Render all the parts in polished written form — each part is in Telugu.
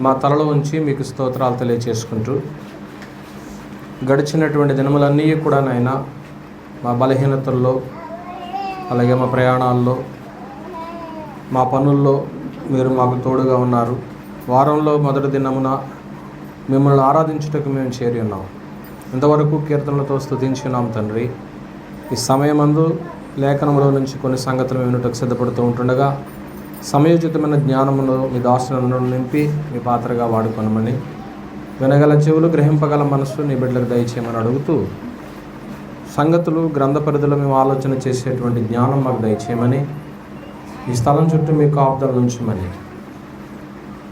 మా తలలో ఉంచి మీకు స్తోత్రాలు తెలియచేసుకుంటూ, గడిచినటువంటి దినములన్నీ కూడా నాయన మా బలహీనతల్లో, అలాగే మా ప్రయాణాల్లో, మా పనుల్లో మీరు మాకు తోడుగా ఉన్నారు. వారంలో మొదటి దినమున మిమ్మల్ని ఆరాధించుటకు మేము చేరి ఉన్నాం. ఇంతవరకు కీర్తనలతో స్తుతించున్నాం తండ్రి. ఈ సమయమందు లేఖనంలో నుంచి కొన్ని సంగతులు వినుటకు సిద్ధపడుతూ ఉంటుండగా సమయోచితమైన జ్ఞానమును మీ దాసులను నింపి మీ పాత్రగా వాడుకొనమని, వినగల చెవులు, గ్రహింపగల మనస్సు నీ బిడ్డలకు దయచేయమని అడుగుతూ, సంగతులు గ్రంథ పరిధిలో మేము ఆలోచన చేసేటువంటి జ్ఞానం మాకు దయచేయమని, ఈ స్థలం చుట్టూ మీ కాపుదల ఉంచమని,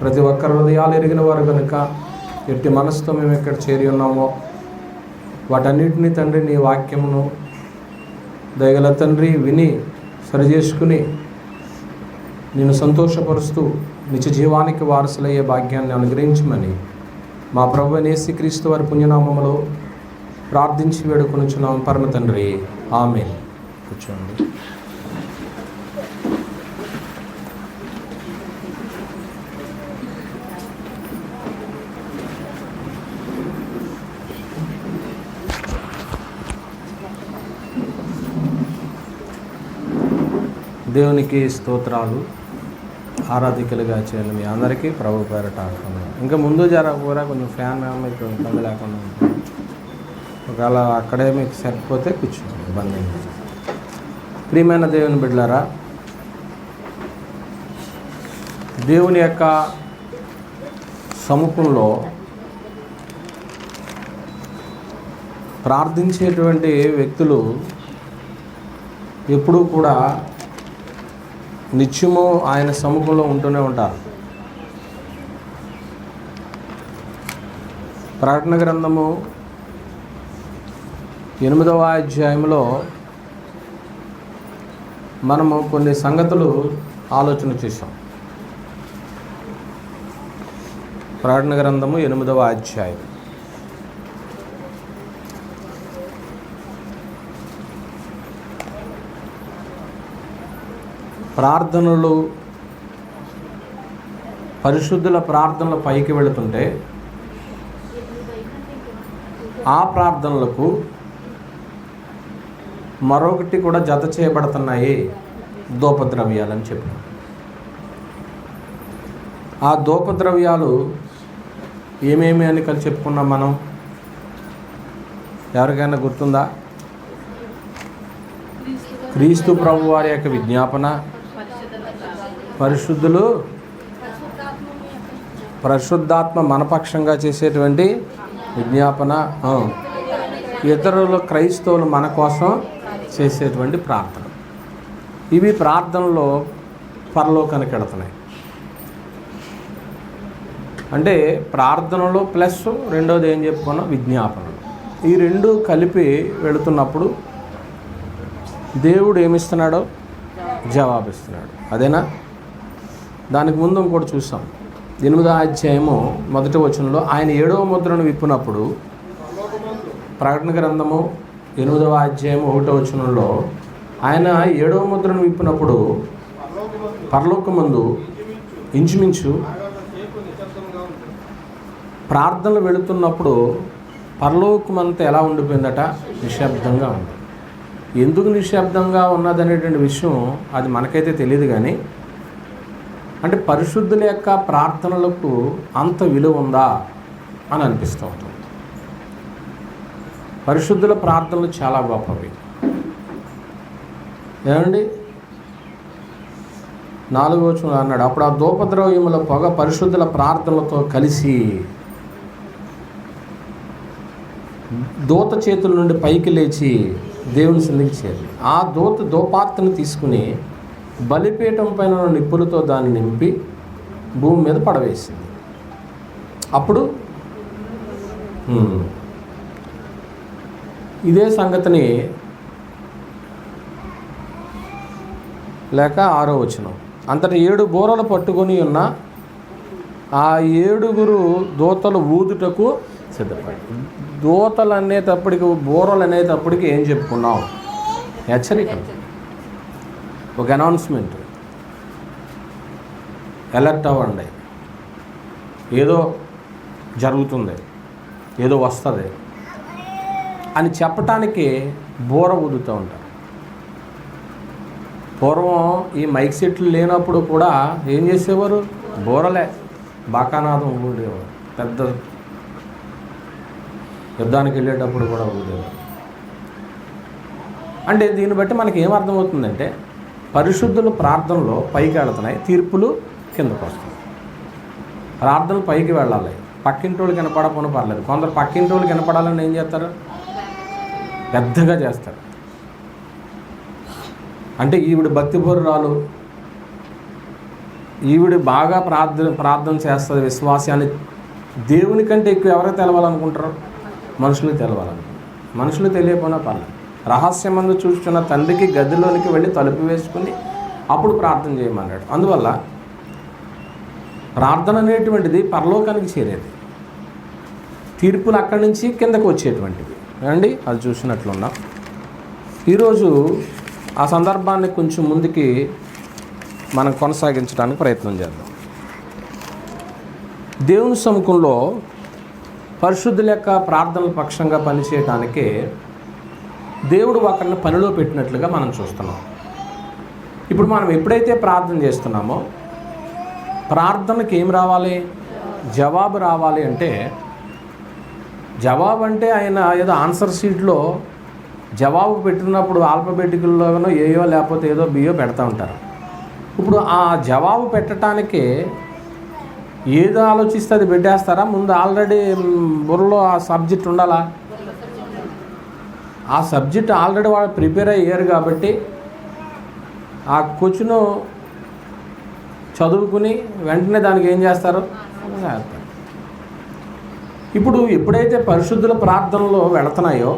ప్రతి ఒక్కరి హృదయాలు ఎరిగిన వారు కనుక ఎట్టి మనసుతో మేము ఎక్కడ చేరి ఉన్నామో వాటన్నిటినీ తండ్రి నీ వాక్యమును దయగల తండ్రి విని సరిచేసుకుని నిన్ను సంతోషపరుస్తూ నిత్య జీవానికి వారసులయ్యే భాగ్యాన్ని అనుగ్రహించమని మా ప్రభువైన యేసుక్రీస్తు వారి పుణ్యనామములో ప్రార్థించి వేడుకొనుచున్నాం పరమ తండ్రి. ఆమేన్. కూర్చోండి. దేవునికి స్తోత్రాలు. ఆరాధికలుగా చేయాలి మీ అందరికీ ప్రభు పేరట. ఇంకా ముందు జరగకూరా కొంచెం ఫ్యాన్ మీకు ఇబ్బంది లేకుండా ఉంటుంది. ఒకవేళ అక్కడే మీకు సరిపోతే కూర్చోండి, ఇబ్బంది. ప్రియమైన దేవుని బిడ్డలారా, దేవుని యొక్క సముఖంలో ప్రార్థించేటువంటి వ్యక్తులు ఎప్పుడూ కూడా నిత్యము ఆయన సముఖంలో ఉంటూనే ఉంటారు. ప్రకటన గ్రంథము 8వ అధ్యాయంలో మనము కొన్ని సంగతులు ఆలోచన చేసాం. ప్రకటన గ్రంథము 8వ అధ్యాయం ప్రార్థనలు, పరిశుద్ధుల ప్రార్థనలు పైకి వెళుతుంటే ఆ ప్రార్థనలకు మరొకటి కూడా జత చేయబడుతున్నాయి, ధూపద్రవ్యాలని చెప్పారు. ఆ ధూపద్రవ్యాలు ఏమేమి అని కలిసి చెప్పుకున్నాం మనం? ఎవరికైనా గుర్తుందా? క్రీస్తు ప్రభు వారి యొక్క విజ్ఞాపన, పరిశుద్ధులు, పరిశుద్ధాత్మ మనపక్షంగా చేసేటువంటి విజ్ఞాపన, ఇతరులు క్రైస్తవులు మన కోసం చేసేటువంటి ప్రార్థన. ఇవి ప్రార్థనలో పరలోకానికి వెళుతున్నాయి. అంటే ప్రార్థనలో ప్లస్ రెండోది ఏం చెప్పుకున్నాం, విజ్ఞాపనలు. ఈ రెండు కలిపి వెళుతున్నప్పుడు దేవుడు ఏమిస్తున్నాడో జవాబిస్తున్నాడు. అదేనా? దానికి ముందు ఇంకోటి చూసాం. 8వ అధ్యాయము 1వ వచనంలో ఆయన 7వ ముద్రను విప్పినప్పుడు, ప్రకటన గ్రంథము 8వ అధ్యాయము 1వ వచనంలో ఆయన 7వ ముద్రను విప్పినప్పుడు పరలోకమందు ఇంచుమించు ప్రార్థనలు వెళుతున్నప్పుడు పరలోకమంతా ఎలా ఉండిపోయిందట? నిశ్శబ్దంగా ఉంది. ఎందుకు నిశ్శబ్దంగా ఉన్నదనేటువంటి విషయం అది మనకైతే తెలియదు. కానీ అంటే పరిశుద్ధుల యొక్క ప్రార్థనలకు అంత విలువ ఉందా అని అనిపిస్తూ ఉంటుంది. పరిశుద్ధుల ప్రార్థనలు చాలా గొప్పవి. ఏమండి? 4వ వచనంలో అన్నాడు, అప్పుడు ఆ ధూపద్రవ్యముల పొగ పరిశుద్ధుల ప్రార్థనలతో కలిసి దూత చేతుల నుండి పైకి లేచి దేవుని సన్నిధికి చేరి ఆ ధూపార్తను తీసుకుని బలిపీఠం పైన నిప్పులతో దాన్ని నింపి భూమి మీద పడవేసింది. అప్పుడు ఇదే సంగతిని లేక 6వ వచనం, అంతటా 7 బూరలు పట్టుకొని ఉన్న ఆ 7 దూతలు ఊదుటకు సిద్ధపడి. దూతలు అనేటప్పటికి, బూరలు అనేటప్పటికి ఏం చెప్పుకున్నాం? హెచ్చరిక, ఒక అనౌన్స్మెంట్. అలర్ట్ అవ్వండి, ఏదో జరుగుతుంది, ఏదో వస్తుంది అని చెప్పటానికి బోర ఊదుతూ ఉంటారు. పూర్వం ఈ మైక్ సెట్లు లేనప్పుడు కూడా ఏం చేసేవారు? బోరలే, బాకానాదం ఊడేవారు. పెద్ద యుద్ధానికి వెళ్ళేటప్పుడు కూడా ఊడేవారు. అంటే దీన్ని బట్టి మనకి ఏం అర్థమవుతుందంటే, పరిశుద్ధులు ప్రార్థనలో పైకి వెళుతున్నాయి, తీర్పులు కిందకు వస్తాయి. ప్రార్థనలు పైకి వెళ్ళాలి, పక్కింటోళ్ళు కనపడకపోయినా పర్లేదు. కొందరు పక్కింటోళ్ళు కనపడాలని ఏం చేస్తారు? పెద్దగా చేస్తారు. అంటే ఈవిడ భక్తిపరురాలు, ఈవిడ బాగా ప్రార్థన చేస్తుంది, విశ్వాసాన్ని దేవుని కంటే ఎక్కువ ఎవరికి తెలవాలనుకుంటారు? మనుషులకు తెలవాలనుకుంటారు. మనుషులు తెలియకపోయినా పర్లేదు. రహస్యమందు చూస్తున్న తండ్రికి గదిలోనికి వెళ్ళి తలుపు వేసుకుని అప్పుడు ప్రార్థన చేయమన్నాడు. అందువల్ల ప్రార్థన అనేటువంటిది పరలోకానికి చేరేది, తీర్పులు అక్కడి నుంచి కిందకు వచ్చేటువంటివి అండి. అది చూసినట్లున్నాం. ఈరోజు ఆ సందర్భాన్ని కొంచెం ముందుకి మనం కొనసాగించడానికి ప్రయత్నం చేద్దాం. దేవుని సముఖంలో పరిశుద్ధుల యొక్క ప్రార్థనల పక్షంగా పనిచేయటానికి దేవుడు ఒకరిని పనిలో పెట్టినట్లుగా మనం చూస్తున్నాం. ఇప్పుడు మనం ఎప్పుడైతే ప్రార్థన చేస్తున్నామో ప్రార్థనకి ఏం రావాలి? జవాబు రావాలి. అంటే జవాబు అంటే ఆయన ఏదో ఆన్సర్ షీట్లో జవాబు పెట్టినప్పుడు ఆల్ఫబెటికల్లోనో ఏయో లేకపోతే ఏదో బియో పెడతా ఉంటారు. ఇప్పుడు ఆ జవాబు పెట్టడానికి ఏదో ఆలోచిస్తే అది పెట్టేస్తారా? ముందు ఆల్రెడీ బుర్రలో ఆ సబ్జెక్ట్ ఉండాలా? ఆ సబ్జెక్ట్ ఆల్రెడీ వాళ్ళు ప్రిపేర్ అయ్యారు కాబట్టి ఆ క్వశ్చన్ చదువుకుని వెంటనే దానికి ఏం చేస్తారు? ఇప్పుడు ఎప్పుడైతే పరిశుద్ధుల ప్రార్థనలో వెళుతున్నాయో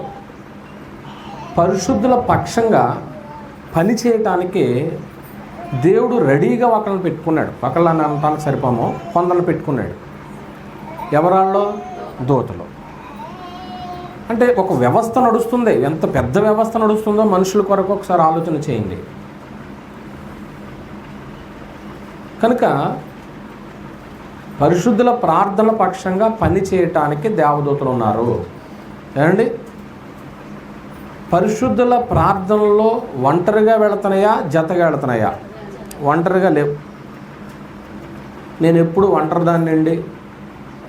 పరిశుద్ధుల పక్షంగా పని చేయటానికి దేవుడు రెడీగా ఒకళ్ళని పెట్టుకున్నాడు. ఒకళ్ళని అనటానికి సరిపోమో కొందరిని పెట్టుకున్నాడు. ఎవరాల్లో? దూతలు. అంటే ఒక వ్యవస్థ నడుస్తుంది. ఎంత పెద్ద వ్యవస్థ నడుస్తుందో మనుషుల కొరకు ఒకసారి ఆలోచన చేయండి. కనుక పరిశుద్ధుల ప్రార్థన పక్షంగా పని చేయటానికి దేవదూతలు ఉన్నారు. ఏమండి? పరిశుద్ధుల ప్రార్థనలో ఒంటరిగా వెళుతున్నాయా, జతగా వెళుతున్నాయా? ఒంటరిగా లేవు. నేను ఎప్పుడు ఒంటరిదాన్నండి,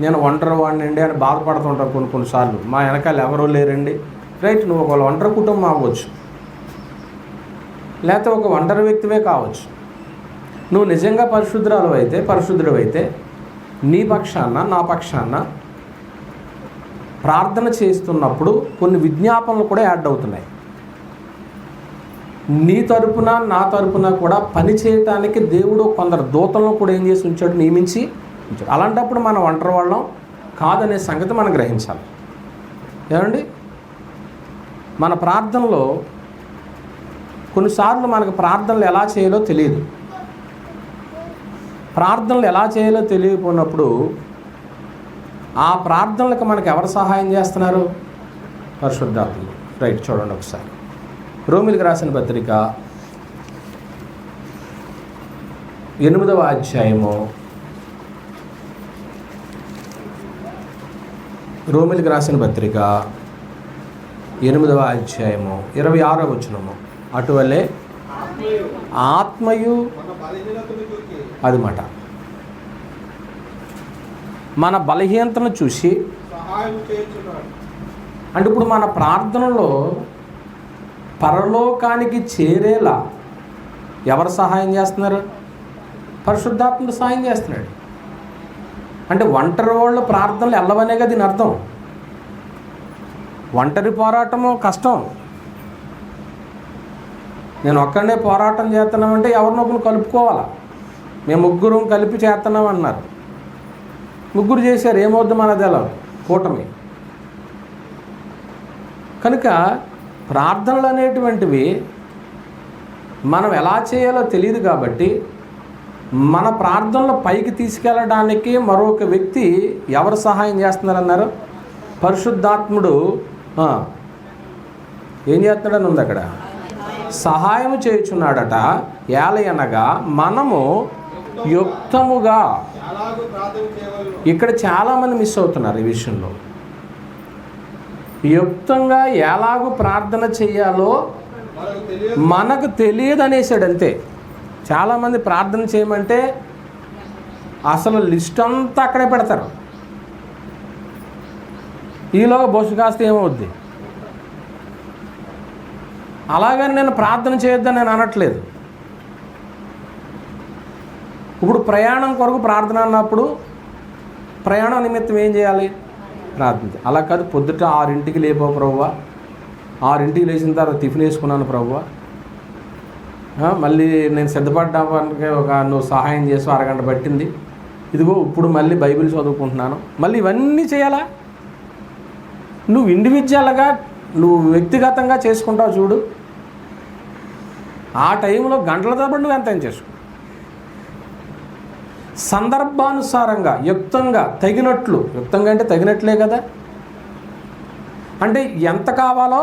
నేను ఒంటరి వాడినండి అని బాధపడుతుంటాను కొన్నిసార్లు. మా వెనకాల ఎవరూ లేరండి. రైట్, నువ్వు ఒక ఒంటరి కుటుంబం అవ్వచ్చు, లేకపోతే ఒక ఒంటరి వ్యక్తివే కావచ్చు. నువ్వు నిజంగా పరిశుద్ధుడు అయితే నీ పక్షాన నా పక్షాన ప్రార్థన చేస్తున్నప్పుడు కొన్ని విజ్ఞాపనలు కూడా యాడ్ అవుతున్నాయి. నీ తరపున నా తరపున కూడా పని చేయటానికి దేవుడు కొందరు దూతలను కూడా ఏం చేసి ఉంచాడు? నియమించి ఉంచాడు. అలాంటప్పుడు మనం ఒంటరి వాళ్ళం కాదనే సంగతి మనం గ్రహించాలి. ఏమండి? మన ప్రార్థనలో కొన్నిసార్లు మనకు ప్రార్థనలు ఎలా చేయాలో తెలియదు. ప్రార్థనలు ఎలా చేయాలో తెలియకపోయినప్పుడు ఆ ప్రార్థనలకు మనకు ఎవరు సహాయం చేస్తున్నారు? పరిశుద్ధాత్ముడు. రైట్, చూడండి ఒకసారి. రోమిలికి రాసిన పత్రిక 8వ అధ్యాయము. రోమిలికి రాసిన పత్రిక 8వ అధ్యాయము 26వ వచనము. అటువలే ఆత్మయు అది మాట మన బలహీనతను చూసి అంటే ఇప్పుడు మన ప్రార్థనలో పరలోకానికి చేరేలా ఎవరు సహాయం చేస్తున్నారు? పరిశుద్ధాత్ముడు సహాయం చేస్తున్నాడు. అంటే ఒంటరి వాళ్ళు ప్రార్థనలు వెళ్ళవనే కదా దీని అర్థం. ఒంటరి పోరాటము కష్టం. నేను ఒక్కడనే పోరాటం చేస్తున్నామంటే ఎవరినొకరు కలుపుకోవాలా. మేము ముగ్గురు కలిపి చేస్తున్నాం అన్నారు. ముగ్గురు చేశారు, ఏమవుద్దు మనది ఎలా కూటమి. కనుక ప్రార్థనలు అనేటువంటివి మనం ఎలా చేయాలో తెలియదు కాబట్టి మన ప్రార్థనలు పైకి తీసుకెళ్ళడానికి మరొక వ్యక్తి ఎవరు సహాయం చేస్తున్నారన్నారు? పరిశుద్ధాత్ముడు ఏం చేస్తున్నాడని ఉంది అక్కడ, సహాయం చేయుచున్నాడట. ఏలయనగా మనము యుక్తముగా ఇక్కడ చాలామంది మిస్ అవుతున్నారు ఈ విషయంలో. యుక్తంగా ఎలాగూ ప్రార్థన చేయాలో మనకు తెలియదు అనేసాడు అంతే. చాలామంది ప్రార్థన చేయమంటే అసలు లిస్ట్ అంతా అక్కడే పెడతారు. ఈలోగా బొస్సు కాస్త ఏమవుద్ది. అలాగని నేను ప్రార్థన చేయొద్దని నేను అనట్లేదు. ఇప్పుడు ప్రయాణం కొరకు ప్రార్థన అన్నప్పుడు ప్రయాణం నిమిత్తం ఏం చేయాలి? ప్రార్థన. అలా కాదు, పొద్దుట 6ంటికి లేపో ప్రభువా, 6ంటికి లేచిన తర్వాత టిఫిన్ వేసుకున్నాను ప్రభువా, మళ్ళీ నేను సిద్ధపడ్డానికి నువ్వు సహాయం చేసి అరగంట పట్టింది, ఇదిగో ఇప్పుడు మళ్ళీ బైబిల్ చదువుకుంటున్నాను, మళ్ళీ ఇవన్నీ చేయాలా? నువ్వు ఇండివిజువల్గా నువ్వు వ్యక్తిగతంగా చేసుకుంటావు చూడు, ఆ టైంలో గంటల తరబడి నువ్వు ఎంత చేసుకో. సందర్భానుసారంగా యుక్తంగా తగినట్లు, యుక్తంగా అంటే తగినట్లే కదా, అంటే ఎంత కావాలో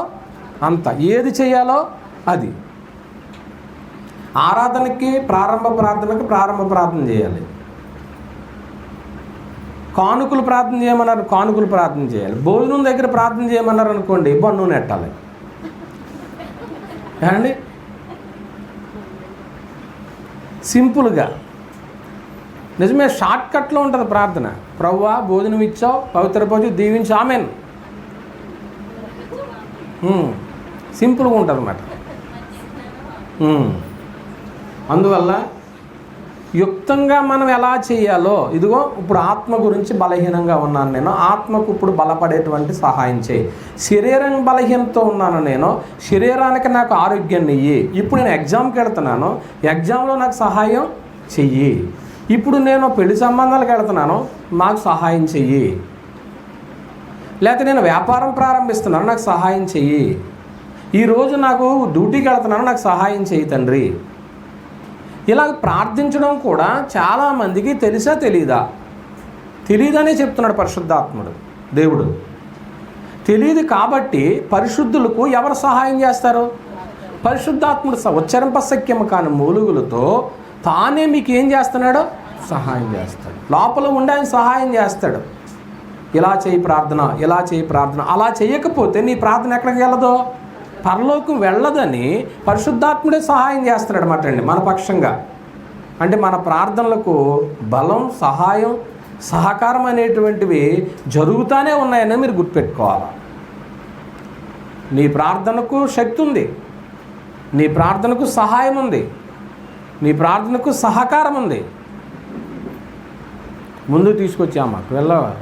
అంత, ఏది చేయాలో అది. ఆరాధనకి ప్రారంభ ప్రార్థన చేయాలి. కానుకలు ప్రార్థన చేయమన్నారు, కానుకలు ప్రార్థన చేయాలి. భోజనం దగ్గర ప్రార్థన చేయమన్నారు అనుకోండి, బన్ను నెట్టాలి అండి. సింపుల్గా నిజమే, షార్ట్ కట్లో ఉంటుంది ప్రార్థన. ప్రభువా భోజనం ఇచ్చావు, పవిత్ర పూజ దీవించు, ఆమెన్. సింపుల్గా ఉంటుంది అన్నమాట. అందువల్ల యుక్తంగా మనం ఎలా చేయాలో, ఇదిగో ఇప్పుడు ఆత్మ గురించి బలహీనంగా ఉన్నాను నేను, ఆత్మకు ఇప్పుడు బలపడేటువంటి సహాయం చేయి. శరీరం బలహీనతో ఉన్నాను నేను, శరీరానికి నాకు ఆరోగ్యాన్ని ఇయ్యి. ఇప్పుడు నేను ఎగ్జామ్కి వెళ్తున్నాను, ఎగ్జామ్లో నాకు సహాయం చెయ్యి. ఇప్పుడు నేను పెళ్లి సంబంధాలకు వెళ్తున్నాను, నాకు సహాయం చెయ్యి. లేకపోతే నేను వ్యాపారం ప్రారంభిస్తున్నాను, నాకు సహాయం చెయ్యి. ఈరోజు నాకు డ్యూటీకి వెళ్తున్నాను, నాకు సహాయం చెయ్యి తండ్రి. ఇలా ప్రార్థించడం కూడా చాలామందికి తెలుసా తెలీదా? తెలియదనే చెప్తున్నాడు పరిశుద్ధాత్ముడు దేవుడు. తెలియదు కాబట్టి పరిశుద్ధులకు ఎవరు సహాయం చేస్తారు? పరిశుద్ధాత్ముడు ఉచ్చరింపశక్యము కాని మూలుగులతో తానే మీకు ఏం చేస్తున్నాడో సహాయం చేస్తాడు. లోపల ఉండి ఆయన సహాయం చేస్తాడు. ఇలా చేయి ప్రార్థన, ఇలా చేయి ప్రార్థన. అలా చేయకపోతే నీ ప్రార్థన ఎక్కడికి వెళ్ళదో? పరలోకం వెళ్ళదని పరిశుద్ధాత్ముడే సహాయం చేస్తున్నాడు అన్నమాట అండి మన పక్షంగా. అంటే మన ప్రార్థనలకు బలం, సహాయం, సహకారం అనేటువంటివి జరుగుతూనే ఉన్నాయని మీరు గుర్తుపెట్టుకోవాలి. నీ ప్రార్థనకు శక్తి ఉంది, నీ ప్రార్థనకు సహాయం ఉంది, నీ ప్రార్థనకు సహకారం ఉంది. ముందు తీసుకొచ్చామా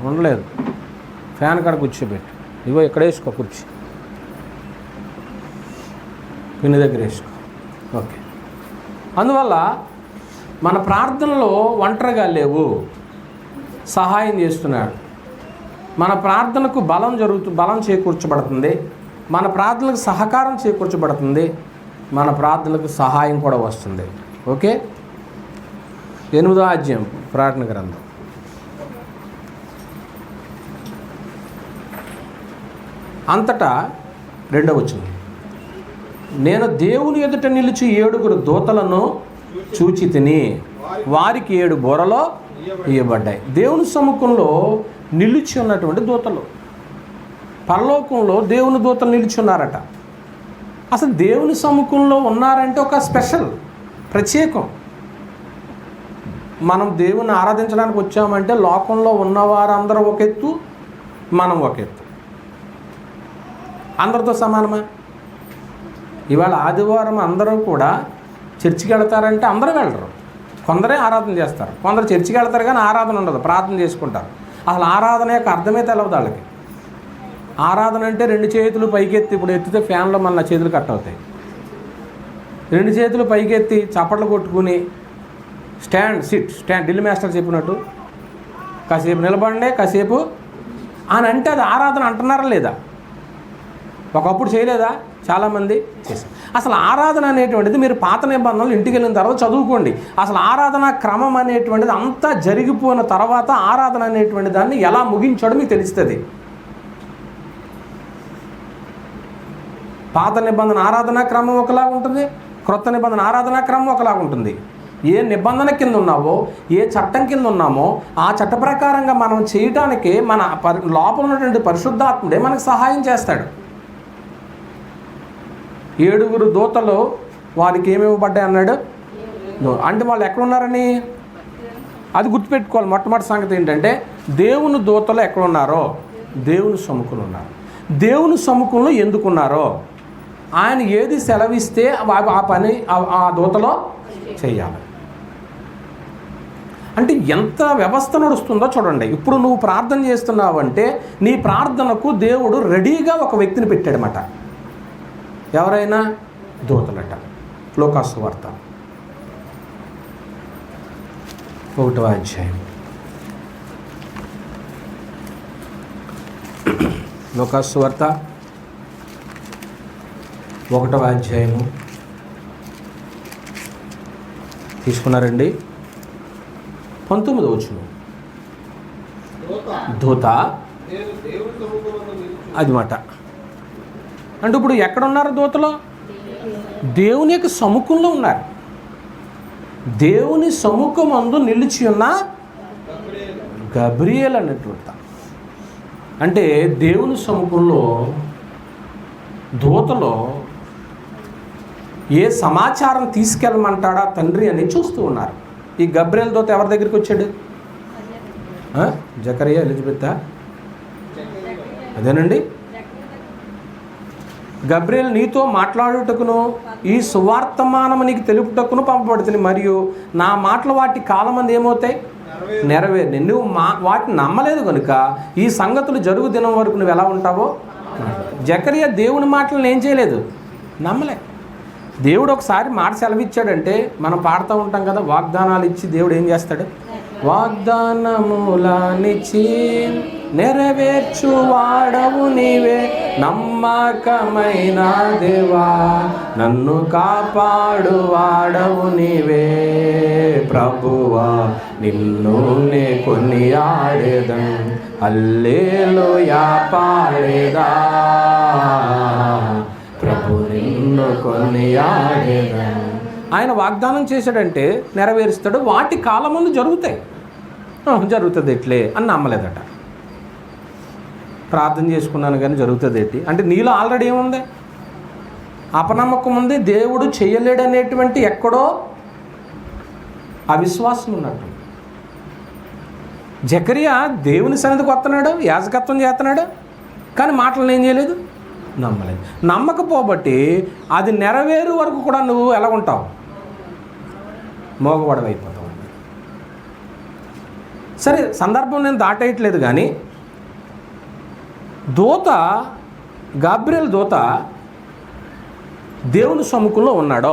ఉండలేదు, ఫ్యాన్ కాడ కూర్చోబెట్టి, ఇగో ఇక్కడ వేసుకో కుర్చీ, పిన్ని దగ్గర వేసుకో. ఓకే. అందువల్ల మన ప్రార్థనలో ఒంటరిగా లేవు, సహాయం చేస్తున్నాడు. మన ప్రార్థనకు బలం చేకూర్చబడుతుంది, మన ప్రార్థనలకు సహకారం చేకూర్చబడుతుంది, మన ప్రార్థనలకు సహాయం కూడా వస్తుంది. ఓకే. 8వ అధ్యాయం ప్రకటన గ్రంథం. అంతటా 2వ వచనం, నేను దేవుని ఎదుట నిలిచి 7 దూతలను చూచి తిని, వారికి 7 బూరలో ఇవ్వబడ్డాయి. దేవుని సముఖంలో నిలిచి ఉన్నటువంటి దూతలు, పరలోకంలో దేవుని దూతలు నిలిచి ఉన్నారట. అసలు దేవుని సముఖంలో ఉన్నారంటే ఒక స్పెషల్, ప్రత్యేకం. మనం దేవుని ఆరాధించడానికి వచ్చామంటే లోకంలో ఉన్నవారందరూ ఒక ఎత్తు, మనం ఒక ఎత్తు. అందరితో సమానమా? ఇవాళ ఆదివారం అందరూ కూడా చర్చికి వెళ్తారంటే అందరూ వెళ్ళరు, కొందరే ఆరాధన చేస్తారు. కొందరు చర్చికి వెళ్తారు కానీ ఆరాధన ఉండదు, ప్రార్థన చేసుకుంటారు. అసలు ఆరాధన యొక్క అర్థమే తెలవదు వాళ్ళకి. ఆరాధన అంటే 2 చేతులు పైకెత్తి, ఇప్పుడు ఎత్తితే ఫ్యాన్లో మన చేతులు కట్ అవుతాయి, 2 చేతులు పైకెత్తి చప్పట్లు కొట్టుకుని స్టాండ్ ఢిల్లీ మాస్టర్ చెప్పినట్టు కాసేపు నిలబడండి, కాసేపు అని అంటే అది ఆరాధన అంటున్నారా లేదా? ఒకప్పుడు చేయలేదా? చాలామంది చేశారు. అసలు ఆరాధన అనేటువంటిది మీరు పాత నిబంధనలు ఇంటికి వెళ్ళిన తర్వాత చదువుకోండి. అసలు ఆరాధన క్రమం అనేటువంటిది అంతా జరిగిపోయిన తర్వాత ఆరాధన అనేటువంటి దాన్ని ఎలా ముగించడం మీకు తెలుస్తుంది. పాత నిబంధన ఆరాధనా క్రమం ఒకలాగా ఉంటుంది, క్రొత్త నిబంధన ఆరాధనా క్రమం ఒకలాగా ఉంటుంది. ఏ నిబంధన కింద ఉన్నావో, ఏ చట్టం కింద ఉన్నామో ఆ చట్ట ప్రకారంగా మనం చేయటానికి మన లోపల ఉన్నటువంటి పరిశుద్ధాత్ముడే మనకు సహాయం చేస్తాడు. 7 దూతలు వారికి ఏమి ఇవ్వబడ్డాయి అన్నాడు. అంటే వాళ్ళు ఎక్కడ ఉన్నారని అది గుర్తుపెట్టుకోవాలి. మొట్టమొదటి సంగతి ఏంటంటే దేవుని దూతలు ఎక్కడ ఉన్నారో దేవుని సముఖంలో ఉన్నారు. దేవుని సముఖంలో ఎందుకున్నారో ఆయన ఏది సెలవిస్తే ఆ పని ఆ దూతలో చెయ్యాలి. అంటే ఎంత వ్యవస్థ నడుస్తుందో చూడండి. ఇప్పుడు నువ్వు ప్రార్థన చేస్తున్నావంటే నీ ప్రార్థనకు దేవుడు రెడీగా ఒక వ్యక్తిని పెట్టాడనమాట. ఎవరైనా దూతలట. లోకాసు వార్త 1వ అధ్యాయం. లోకాసు వార్త 1వ అధ్యాయము తీసుకున్నారండి. 19వ వచనం. దూత అది మాట. అంటే ఇప్పుడు ఎక్కడున్నారు దూతలో? దేవుని యొక్క సముఖంలో ఉన్నారు. దేవుని సముఖమందు నిలిచి ఉన్న గబ్రియేల్ అన్నట్టు. అంటే దేవుని సముఖంలో దూతలో ఏ సమాచారం తీసుకెళ్ళమంటాడా తండ్రి అని చూస్తూ ఉన్నారు. ఈ గబ్రియేల్ దూత ఎవరి దగ్గరికి వచ్చాడు? జకరియా, ఎలిజబెత్తా? అదేనండి. గబ్రియేల్ నీతో మాట్లాడుటకును ఈ సువార్తమానము నీకు తెలుపుటకును పంపబడుతుంది, మరియు నా మాటలు వాటి కాలమంది ఏమవుతాయి? నెరవేరు. నువ్వు వాటిని నమ్మలేదు కనుక ఈ సంగతులు జరుగు దినం వరకు నువ్వు ఎలా ఉంటావో. జకరియా దేవుని మాటలను ఏం చేయలేదు, నమ్మలే. దేవుడు ఒకసారి మాట సెలవిచ్చాడంటే మనం పాడుతూ ఉంటాం కదా, వాగ్దానాలు ఇచ్చి దేవుడు ఏం చేస్తాడు? వాగ్దానములనిచ్చి నెరవేర్చు వాడవు నీవే, నమ్మకమైన దేవా నన్ను కాపాడు వాడవు నీవే. ప్రభువా నిన్ను నే కొనియాడేదను, హల్లెలూయా పాడేదా. ప్రభు నిన్ను కొనియాడేదను. ఆయన వాగ్దానం చేశాడంటే నెరవేరుస్తాడు. వాటి కాలం ముందు జరుగుతాయి. జరుగుతుంది ఎట్లే అని నమ్మలేదట. ప్రార్థన చేసుకున్నాను కానీ జరుగుతుంది ఏంటి అంటే నీలో ఆల్రెడీ ఏముంది? అపనమ్మకం ఉంది. దేవుడు చేయలేడనేటువంటి ఎక్కడో అవిశ్వాసం ఉన్నట్టు. జకరియా దేవుని సన్నిధికి వస్తున్నాడు, యాజకత్వం చేస్తున్నాడు, కానీ మాటలను ఏం చేయలేదు, నమ్మలేదు. నమ్మకపోబట్టి అది నెరవేరు వరకు కూడా నువ్వు ఎలా ఉంటావు? మోగబడవైపోతావు. సరే, సందర్భం నేను దాటేయట్లేదు కానీ దూత గాబ్రియల్ దూత దేవుని సముఖంలో ఉన్నాడో,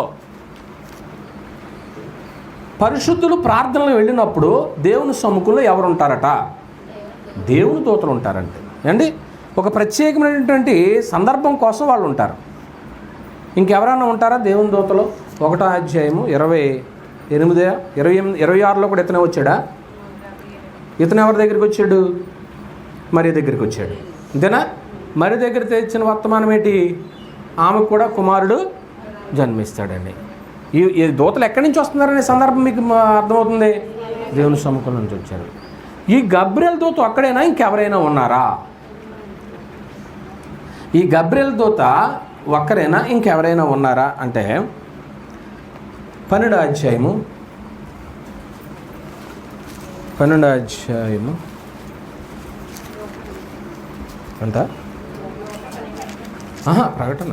పరిశుద్ధులు ప్రార్థనలు వెళ్ళినప్పుడు దేవుని సముఖంలో ఎవరు ఉంటారట? దేవుని దూతలు ఉంటారంటే అండి. ఒక ప్రత్యేకమైనటువంటి సందర్భం కోసం వాళ్ళు ఉంటారు. ఇంకెవరైనా ఉంటారా దేవుని దూతలో? 1వ అధ్యాయము 26లో కూడా ఇతనే వచ్చాడా? ఇతను ఎవరి దగ్గరికి వచ్చాడు? మరి దగ్గరికి వచ్చాడు. అంతేనా? మరి దగ్గర తెచ్చిన వర్తమానం ఏంటి? ఆమెకు కూడా కుమారుడు జన్మిస్తాడండి. ఈ దూతలు ఎక్కడి నుంచి వస్తున్నారనే సందర్భం మీకు అర్థమవుతుంది. దేవుని సముఖం నుంచి వచ్చారు. ఈ గబ్రియల్ దూత అక్కడైనా ఇంకెవరైనా ఉన్నారా? ఈ గబ్రియల్ దూత ఒక్కరైనా ఇంకెవరైనా ఉన్నారా అంటే 12వ అధ్యాయము అంట ప్రకటన.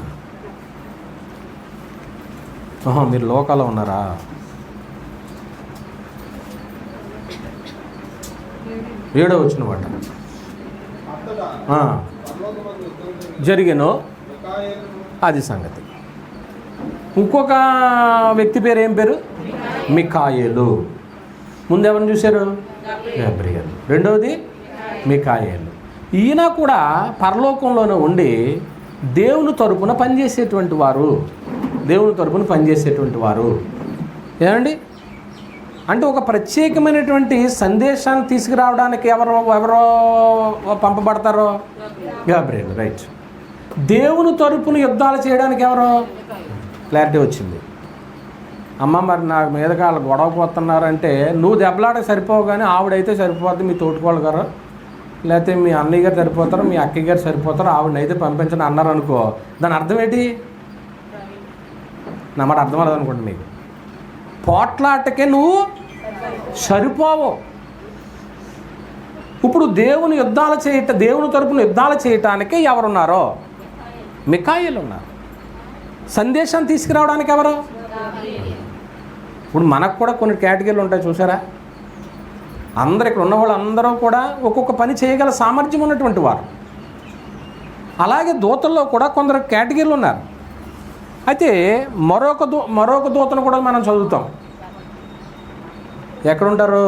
మీరు లోకాలో ఉన్నారా? ఏడో వచ్చిన వాట జరిగేనో అది సంగతి. ఇంకొక వ్యక్తి పేరు ఏం పేరు? మిఖాయేలు. ముందు ఎవరిని చూశారు? గబ్రియల్. రెండవది మిఖాయేలు. ఈయన కూడా పరలోకంలోనే ఉండి దేవుని తరపున పనిచేసేటువంటి వారు. ఏమండి? అంటే ఒక ప్రత్యేకమైనటువంటి సందేశాన్ని తీసుకురావడానికి ఎవరో పంపబడతారో? గబ్రియల్. రైట్. దేవుని తరపున యుద్ధాలు చేయడానికి ఎవరో? క్లారిటీ వచ్చింది. అమ్మ మరి నా మీదకి వాళ్ళు గొడవకు వస్తున్నారంటే నువ్వు దెబ్బలాడకి సరిపోవు, కానీ ఆవిడైతే సరిపోద్ది, మీ తోటికోళ్ళు గారు లేకపోతే మీ అన్నయ్య గారు సరిపోతారు, మీ అక్కయ్య గారు సరిపోతారు, ఆవిడనైతే పంపించండి అన్నారు అనుకో, దాని అర్థం ఏంటి? నా మాట అర్థం అవ్వదు అనుకోండి మీకు. పోట్లాటకే నువ్వు సరిపోవు. ఇప్పుడు దేవుని తరపున యుద్ధాలు చేయటానికి ఎవరున్నారో? మికాయేలు ఉన్నారు. సందేశాన్ని తీసుకురావడానికి ఎవరు? ఇప్పుడు మనకు కూడా కొన్ని కేటగిరీలు ఉంటాయి చూసారా. అందరు ఇక్కడ ఉన్న వాళ్ళు అందరూ కూడా ఒక్కొక్క పని చేయగల సామర్థ్యం ఉన్నటువంటి వారు. అలాగే దూతల్లో కూడా కొందరు కేటగిరీలు ఉన్నారు. అయితే మరొక దూతను కూడా మనం చదువుతాం. ఎక్కడుంటారు?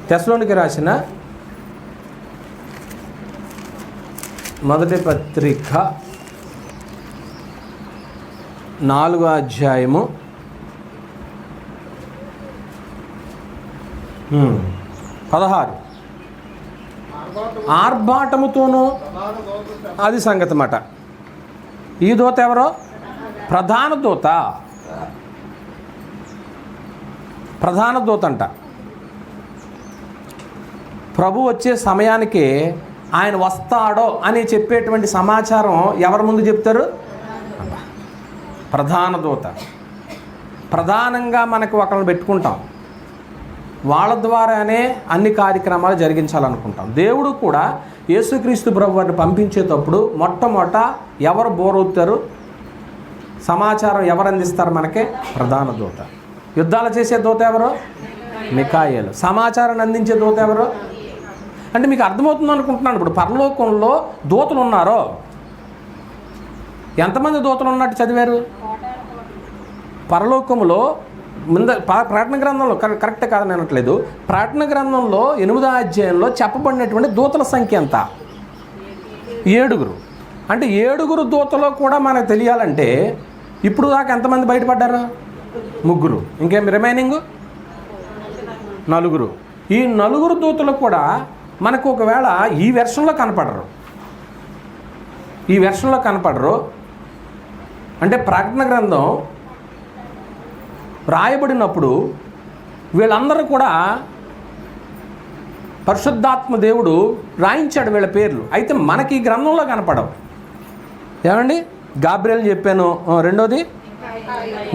తెస్సలోనికి రాసిన మొదటి పత్రిక 4వ అధ్యాయము 16. ఆర్భాటముతోనూ అది సంగతి మాట. ఈ దూత ఎవరో? ప్రధాన దూత. ప్రధాన దూత అంట. ప్రభు వచ్చే సమయానికి ఆయన వస్తాడో అని చెప్పేటువంటి సమాచారం ఎవరి ముందు చెప్తారు? ప్రధాన దూత. ప్రధానంగా మనకు ఒకరిని పెట్టుకుంటాం, వాళ్ళ ద్వారానే అన్ని కార్యక్రమాలు జరిగించాలనుకుంటాం. దేవుడు కూడా యేసుక్రీస్తు ప్రభు వారిని పంపించేటప్పుడు మొట్టమొదట ఎవరు బోరవుతారు? సమాచారం ఎవరు అందిస్తారు మనకే? ప్రధాన దూత. యుద్ధాలు చేసే దూత ఎవరు? మికాయేలు. సమాచారాన్ని అందించే దూత ఎవరు? అంటే మీకు అర్థమవుతుంది అనుకుంటున్నాను. ఇప్పుడు పరలోకంలో దూతలు ఉన్నారో, ఎంతమంది దూతలు ఉన్నట్టు చదివారు? పరలోకములో ప్రకటన గ్రంథంలో, కరెక్ట్ కాదని అనట్లేదు, ప్రకటన గ్రంథంలో 8వ అధ్యాయంలో చెప్పబడినటువంటి దూతల సంఖ్య ఎంత? 7. అంటే 7 దూతలో కూడా మనకు తెలియాలంటే ఇప్పుడు దాకా ఎంతమంది బయటపడ్డారు? 3. ఇంకేం రిమైనింగ్ 4. ఈ 4 దూతలు కూడా మనకు ఒకవేళ ఈ వెర్షన్లో కనపడరు. అంటే ప్రకటన గ్రంథం రాయబడినప్పుడు వీళ్ళందరూ కూడా పరిశుద్ధాత్మ దేవుడు రాయించాడు వీళ్ళ పేర్లు. అయితే మనకి ఈ గ్రంథంలో కనపడవు. ఏమండి? గాబ్రియల్ చెప్పాను, రెండోది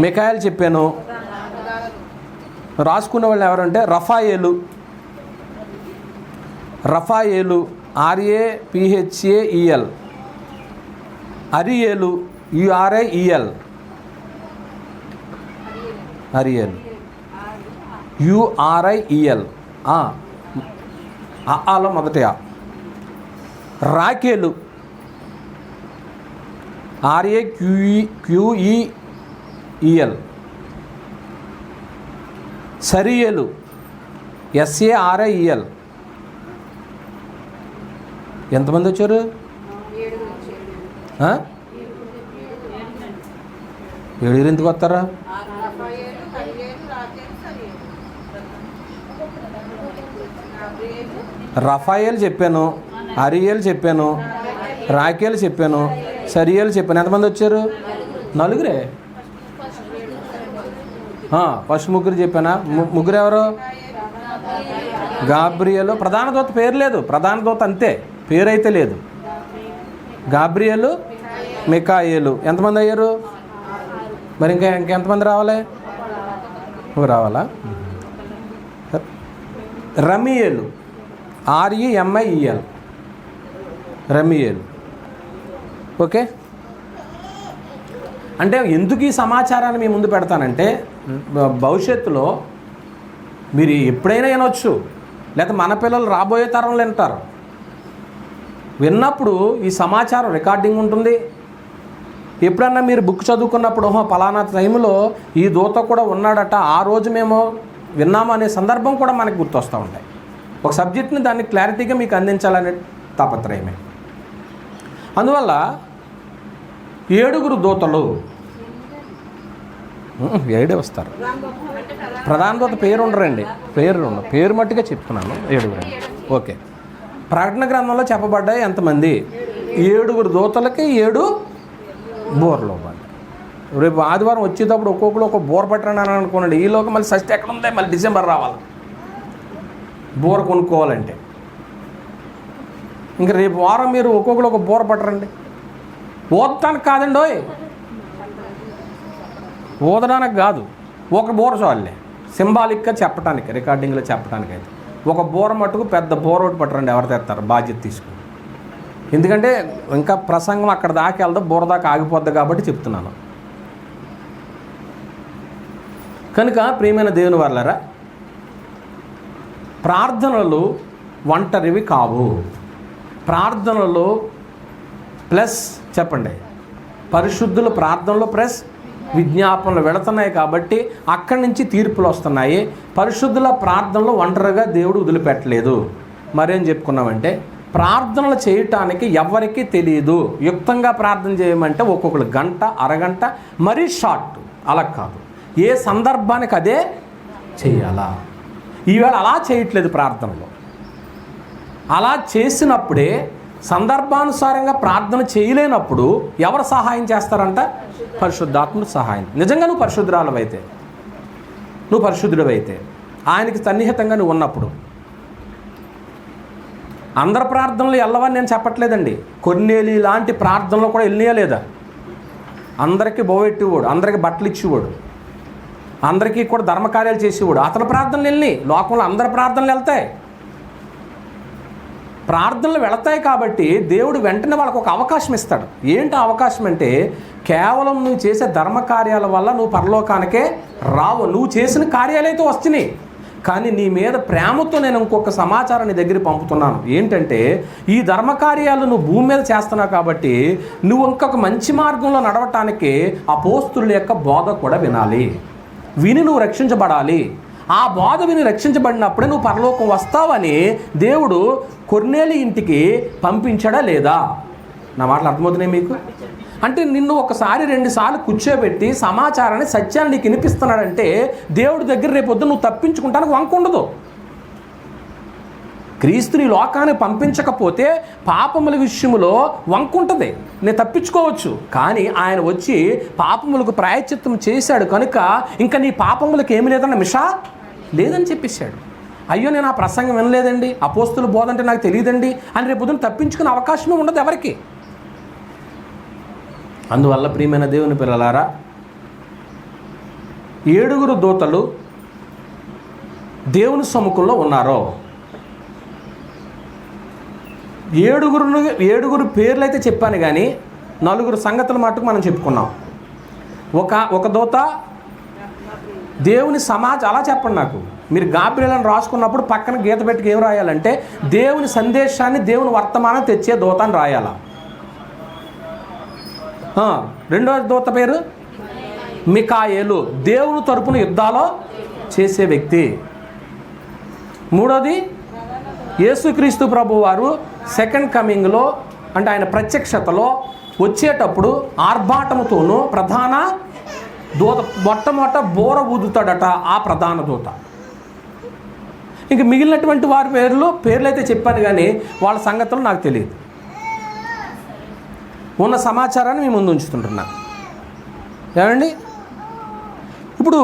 మికాయేలు చెప్పాను. రాసుకున్న వాళ్ళు ఎవరంటే రఫాయేలు, RAPHAEL, అరియేలు, URIEL, URIEL, ఆలో మొదటి ఆ. రాకేలు, RAQUEL, సరియేలు, SARIEL. ఎంతమంది వచ్చారు? 7 ఎందుకు వస్తారా? రఫాయేల్ చెప్పాను, అరియేల్ చెప్పాను, రాకేల్ చెప్పాను, సరియేల్ చెప్పాను. ఎంతమంది వచ్చారు? 4. ఫస్ట్ 3 చెప్పానా? 3 ఎవరు? గాబ్రియలు. ప్రధాన దూత పేరు లేదు, ప్రధాన దూత అంతే, పేరైతే లేదు. గాబ్రియలు, మికాయేలు. ఎంతమంది అయ్యారు? మరి ఇంకెంతమంది రావాలి? రావాలా? రమియేలు, REMIEL, రమియేలు. ఓకే. అంటే ఎందుకు ఈ సమాచారాన్ని మీ ముందు పెడతానంటే భవిష్యత్తులో మీరు ఎప్పుడైనా వినొచ్చు, లేకపోతే మన పిల్లలు రాబోయే తరంలో వింటారు. విన్నప్పుడు ఈ సమాచారం రికార్డింగ్ ఉంటుంది. ఎప్పుడన్నా మీరు బుక్ చదువుకున్నప్పుడు పలానా టైంలో ఈ దూత కూడా ఉన్నాడట, ఆ రోజు మేము విన్నాము అనే సందర్భం కూడా మనకు గుర్తొస్తూ ఉంటాయి. ఒక సబ్జెక్ట్ని దాన్ని క్లారిటీగా మీకు అందించాలనే తాపత్రయమే. అందువల్ల 7 దూతలు 7 వస్తారు. ప్రధాన దూత పేరు ఉండరండి, పేరు మట్టుగా చెప్తున్నాను. 7. ఓకే. ప్రకటన గ్రంథంలో చెప్పబడ్డాయి ఎంతమంది? 7 దూతలకి 7 బోర్లో పడ్డాయి. రేపు ఆదివారం వచ్చేటప్పుడు ఒక్కొక్కరు ఒక బోర పట్టండి అని అనుకోండి. ఈలోకి మళ్ళీ షష్ఠి ఎక్కడ ఉంది, మళ్ళీ డిసెంబర్ రావాలి బోర కొనుక్కోవాలంటే. ఇంక రేపు వారం మీరు ఒక్కొక్కరు ఒక బోర పట్టరండి. ఓదటానికి కాదండి, ఓదడానికి కాదు, ఒక బోర చాలులే, సింబాలిక్గా చెప్పడానికి, రికార్డింగ్లో చెప్పడానికి. అయితే ఒక బోర మట్టుకు పెద్ద బోర ఒకటి పట్టరండి, ఎవరు తెస్తారు బాధ్యత తీసుకుని. ఎందుకంటే ఇంకా ప్రసంగం అక్కడ దాకా వెళ్దా, బోర దాకా ఆగిపోద్ది కాబట్టి చెప్తున్నాను. కనుక ప్రియమైన దేవుని వాళ్ళారా, ప్రార్థనలు ఒంటరివి కావు. ప్రార్థనలు ప్లస్ చెప్పండి, పరిశుద్ధుల ప్రార్థనలు ప్లస్ విజ్ఞాపనలు వెళుతున్నాయి కాబట్టి అక్కడి నుంచి తీర్పులు వస్తున్నాయి. పరిశుద్ధుల ప్రార్థనలు ఒంటరిగా దేవుడు వదిలిపెట్టలేదు. మరేం చెప్పుకున్నామంటే, ప్రార్థనలు చేయటానికి ఎవరికీ తెలియదు. యుక్తంగా ప్రార్థన చేయమంటే ఒక్కొక్కరు గంట, అరగంట, మరీ షార్ట్, అలా కాదు. ఏ సందర్భానికి అదే చేయాలా. ఈవేళ అలా చేయట్లేదు ప్రార్థనలో. అలా చేసినప్పుడే, సందర్భానుసారంగా ప్రార్థన చేయలేనప్పుడు ఎవరు సహాయం చేస్తారంట? పరిశుద్ధాత్ముడు సహాయం. నిజంగా నువ్వు పరిశుద్ధురాలవైతే, నువ్వు పరిశుద్ధుడివైతే, ఆయనకి సన్నిహితంగా నువ్వు ఉన్నప్పుడు. అందరి ప్రార్థనలు వెళ్ళవని నేను చెప్పట్లేదండి. కొన్నేలి లాంటి ప్రార్థనలు కూడా వెళ్ళినాయా లేదా? అందరికీ బోవెట్టేవాడు, అందరికీ బట్టలు ఇచ్చేవాడు, అందరికీ కూడా ధర్మకార్యాలు చేసేవాడు. అతని ప్రార్థనలు వెళ్ళినాయి. లోకంలో అందరి ప్రార్థనలు వెళ్తాయి. ప్రార్థనలు వెళతాయి కాబట్టి దేవుడు వెంటనే వాళ్ళకు ఒక అవకాశం ఇస్తాడు. ఏంటి అవకాశం అంటే, కేవలం నువ్వు చేసే ధర్మకార్యాల వల్ల నువ్వు పరలోకానికే రావు. నువ్వు చేసిన కార్యాలైతే వస్తున్నాయి, కానీ నీ మీద ప్రేమతో నేను ఇంకొక సమాచారం నీ దగ్గర పంపుతున్నాను. ఏంటంటే, ఈ ధర్మకార్యాలు నువ్వు భూమి మీద చేస్తున్నావు కాబట్టి నువ్వు ఇంకొక మంచి మార్గంలో నడవటానికి అపోస్తుల యొక్క బోధ కూడా వినాలి. విని నువ్వు రక్షించబడాలి. ఆ బోధ విని రక్షించబడినప్పుడే నువ్వు పరలోకం వస్తావని దేవుడు కొర్నేలి ఇంటికి పంపించాడా లేదా? నా మాటలు అర్థమవుతున్నాయి మీకు? అంటే నిన్ను ఒకసారి 2 సార్లు కూర్చోబెట్టి సమాచారాన్ని, సత్యాన్ని నీకు వినిపిస్తున్నాడంటే దేవుడి దగ్గర రేపొద్దు నువ్వు తప్పించుకుంటానికి వంక ఉండదు. క్రీస్తుని లోకానికి పంపించకపోతే పాపముల విషయంలో వంక ఉంటుంది, నేను తప్పించుకోవచ్చు. కానీ ఆయన వచ్చి పాపములకు ప్రాయశ్చిత్తం చేశాడు కనుక ఇంకా నీ పాపములకు ఏమి లేదన్న మిషా లేదని చెప్పేశాడు. అయ్యో నేను ఆ ప్రసంగం వినలేదండి, అపోస్తుల బోధ అంటే నాకు తెలియదండి అని రేపు పొద్దున తప్పించుకునే అవకాశమే ఉండదు ఎవరికి. అందువల్ల ప్రియమైన దేవుని పిల్లలారా, 7 దూతలు దేవుని సముఖంలో ఉన్నారో, 7 పేర్లు అయితే చెప్పాను కానీ 4 సంగతుల మట్టుకు మనం చెప్పుకున్నాం. ఒక దూత దేవుని అలా చెప్పండి నాకు. మీరు గాబ్రియలను రాసుకున్నప్పుడు పక్కన గీత పెట్టుకు ఏం రాయాలంటే, దేవుని సందేశాన్ని, దేవుని వర్తమానం తెచ్చే దూత అని రాయాల. రెండో దూత పేరు మికాయేలు, దేవుని తరపున యుద్ధాలు చేసే వ్యక్తి. మూడోది యేసుక్రీస్తు ప్రభు వారు సెకండ్ కమింగ్లో, అంటే ఆయన ప్రత్యక్షతలో వచ్చేటప్పుడు ఆర్భాటముతోనూ ప్రధాన దూత మొట్టమొదట బోర ఊదుతాడట ఆ ప్రధాన దూత. ఇంక మిగిలినటువంటి వారి పేర్లు అయితే చెప్పాను కానీ వాళ్ళ సంగతులు నాకు తెలియదు. ఉన్న సమాచారాన్ని మీ ముందు ఉంచుతుంటున్నా. ఏమండి, ఇప్పుడు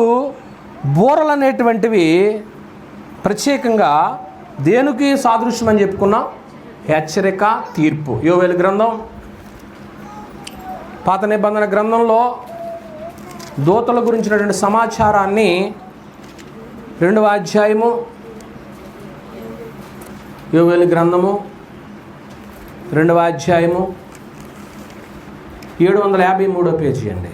బోరలు అనేటువంటివి ప్రత్యేకంగా దేనికి సాదృశ్యం అని చెప్పుకున్నాం? హెచ్చరిక, తీర్పు. యోవేలు గ్రంథం, పాత నిబంధన గ్రంథంలో దూతల గురించినటువంటి సమాచారాన్ని 2వ అధ్యాయము యోవేలు గ్రంథము 2వ అధ్యాయము 753వ పేజీ అండి.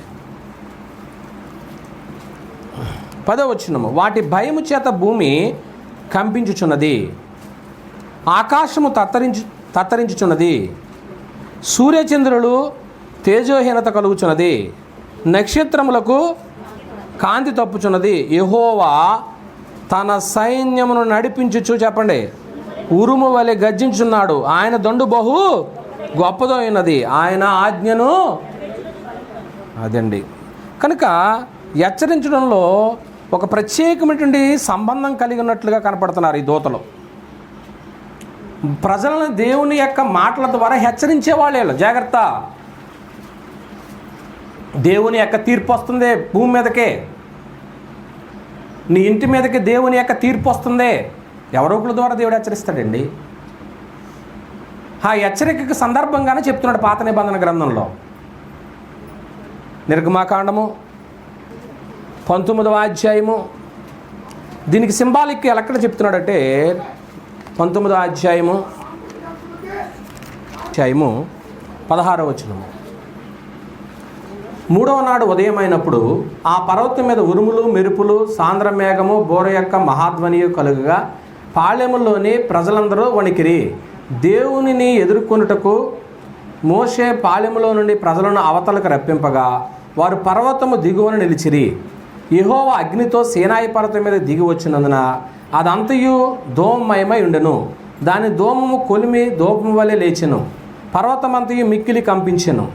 10వ వచనము, వాటి భయము చేత భూమి కంపించుచున్నది, ఆకాశము తత్తరించుచున్నది, సూర్యచంద్రులు తేజోహీనత కలుగుచున్నది, నక్షత్రములకు కాంతి తప్పుచున్నది. యెహోవా తన సైన్యమును నడిపించుచు, చెప్పండి, ఉరుము వలె గర్జించున్నాడు. ఆయన దండు బహు గొప్పదో అయినది, ఆయన ఆజ్ఞను అదండి. కనుక హెచ్చరించడంలో ఒక ప్రత్యేకమైనటువంటి సంబంధం కలిగి ఉన్నట్లుగా కనపడుతున్నారు ఈ దూతలు. ప్రజలను దేవుని యొక్క మాటల ద్వారా హెచ్చరించే వాళ్ళే. జాగ్రత్త, దేవుని యొక్క తీర్పు వస్తుంది భూమి మీదకే, నీ ఇంటి మీదకి దేవుని యొక్క తీర్పు వస్తుంది. ఎవరో ఒకరి ద్వారా దేవుడు హెచ్చరిస్తాడండి. ఆ హెచ్చరికకు సందర్భంగానే చెప్తున్నాడు పాత నిబంధన గ్రంథంలో. నిర్గమాకాండము 19వ అధ్యాయము, దీనికి సింబాలిక్ ఎక్కడ చెప్తున్నాడంటే 19వ అధ్యాయము 16వ వచనము. 3వ నాడు ఉదయమైనప్పుడు ఆ పర్వతం మీద ఉరుములు, మెరుపులు, సాంద్ర మేఘము, బోర యొక్క మహాధ్వనియు కలుగగా పాళెములోని ప్రజలందరూ వణికిరి. దేవునిని ఎదుర్కొనుటకు మోషే పాళెములో నుండి ప్రజలను అవతలకు రప్పింపగా వారు పర్వతము దిగువన నిలిచిరి. యెహోవా అగ్నితో సీనాయి పర్వతం మీద దిగి వచ్చినందున అదంతయు ధూమమయమై ఉండెను. దాని ధూమము కొలిమి ధూపము వలె లేచెను. పర్వతమంతయు మిక్కిలి కంపించెను.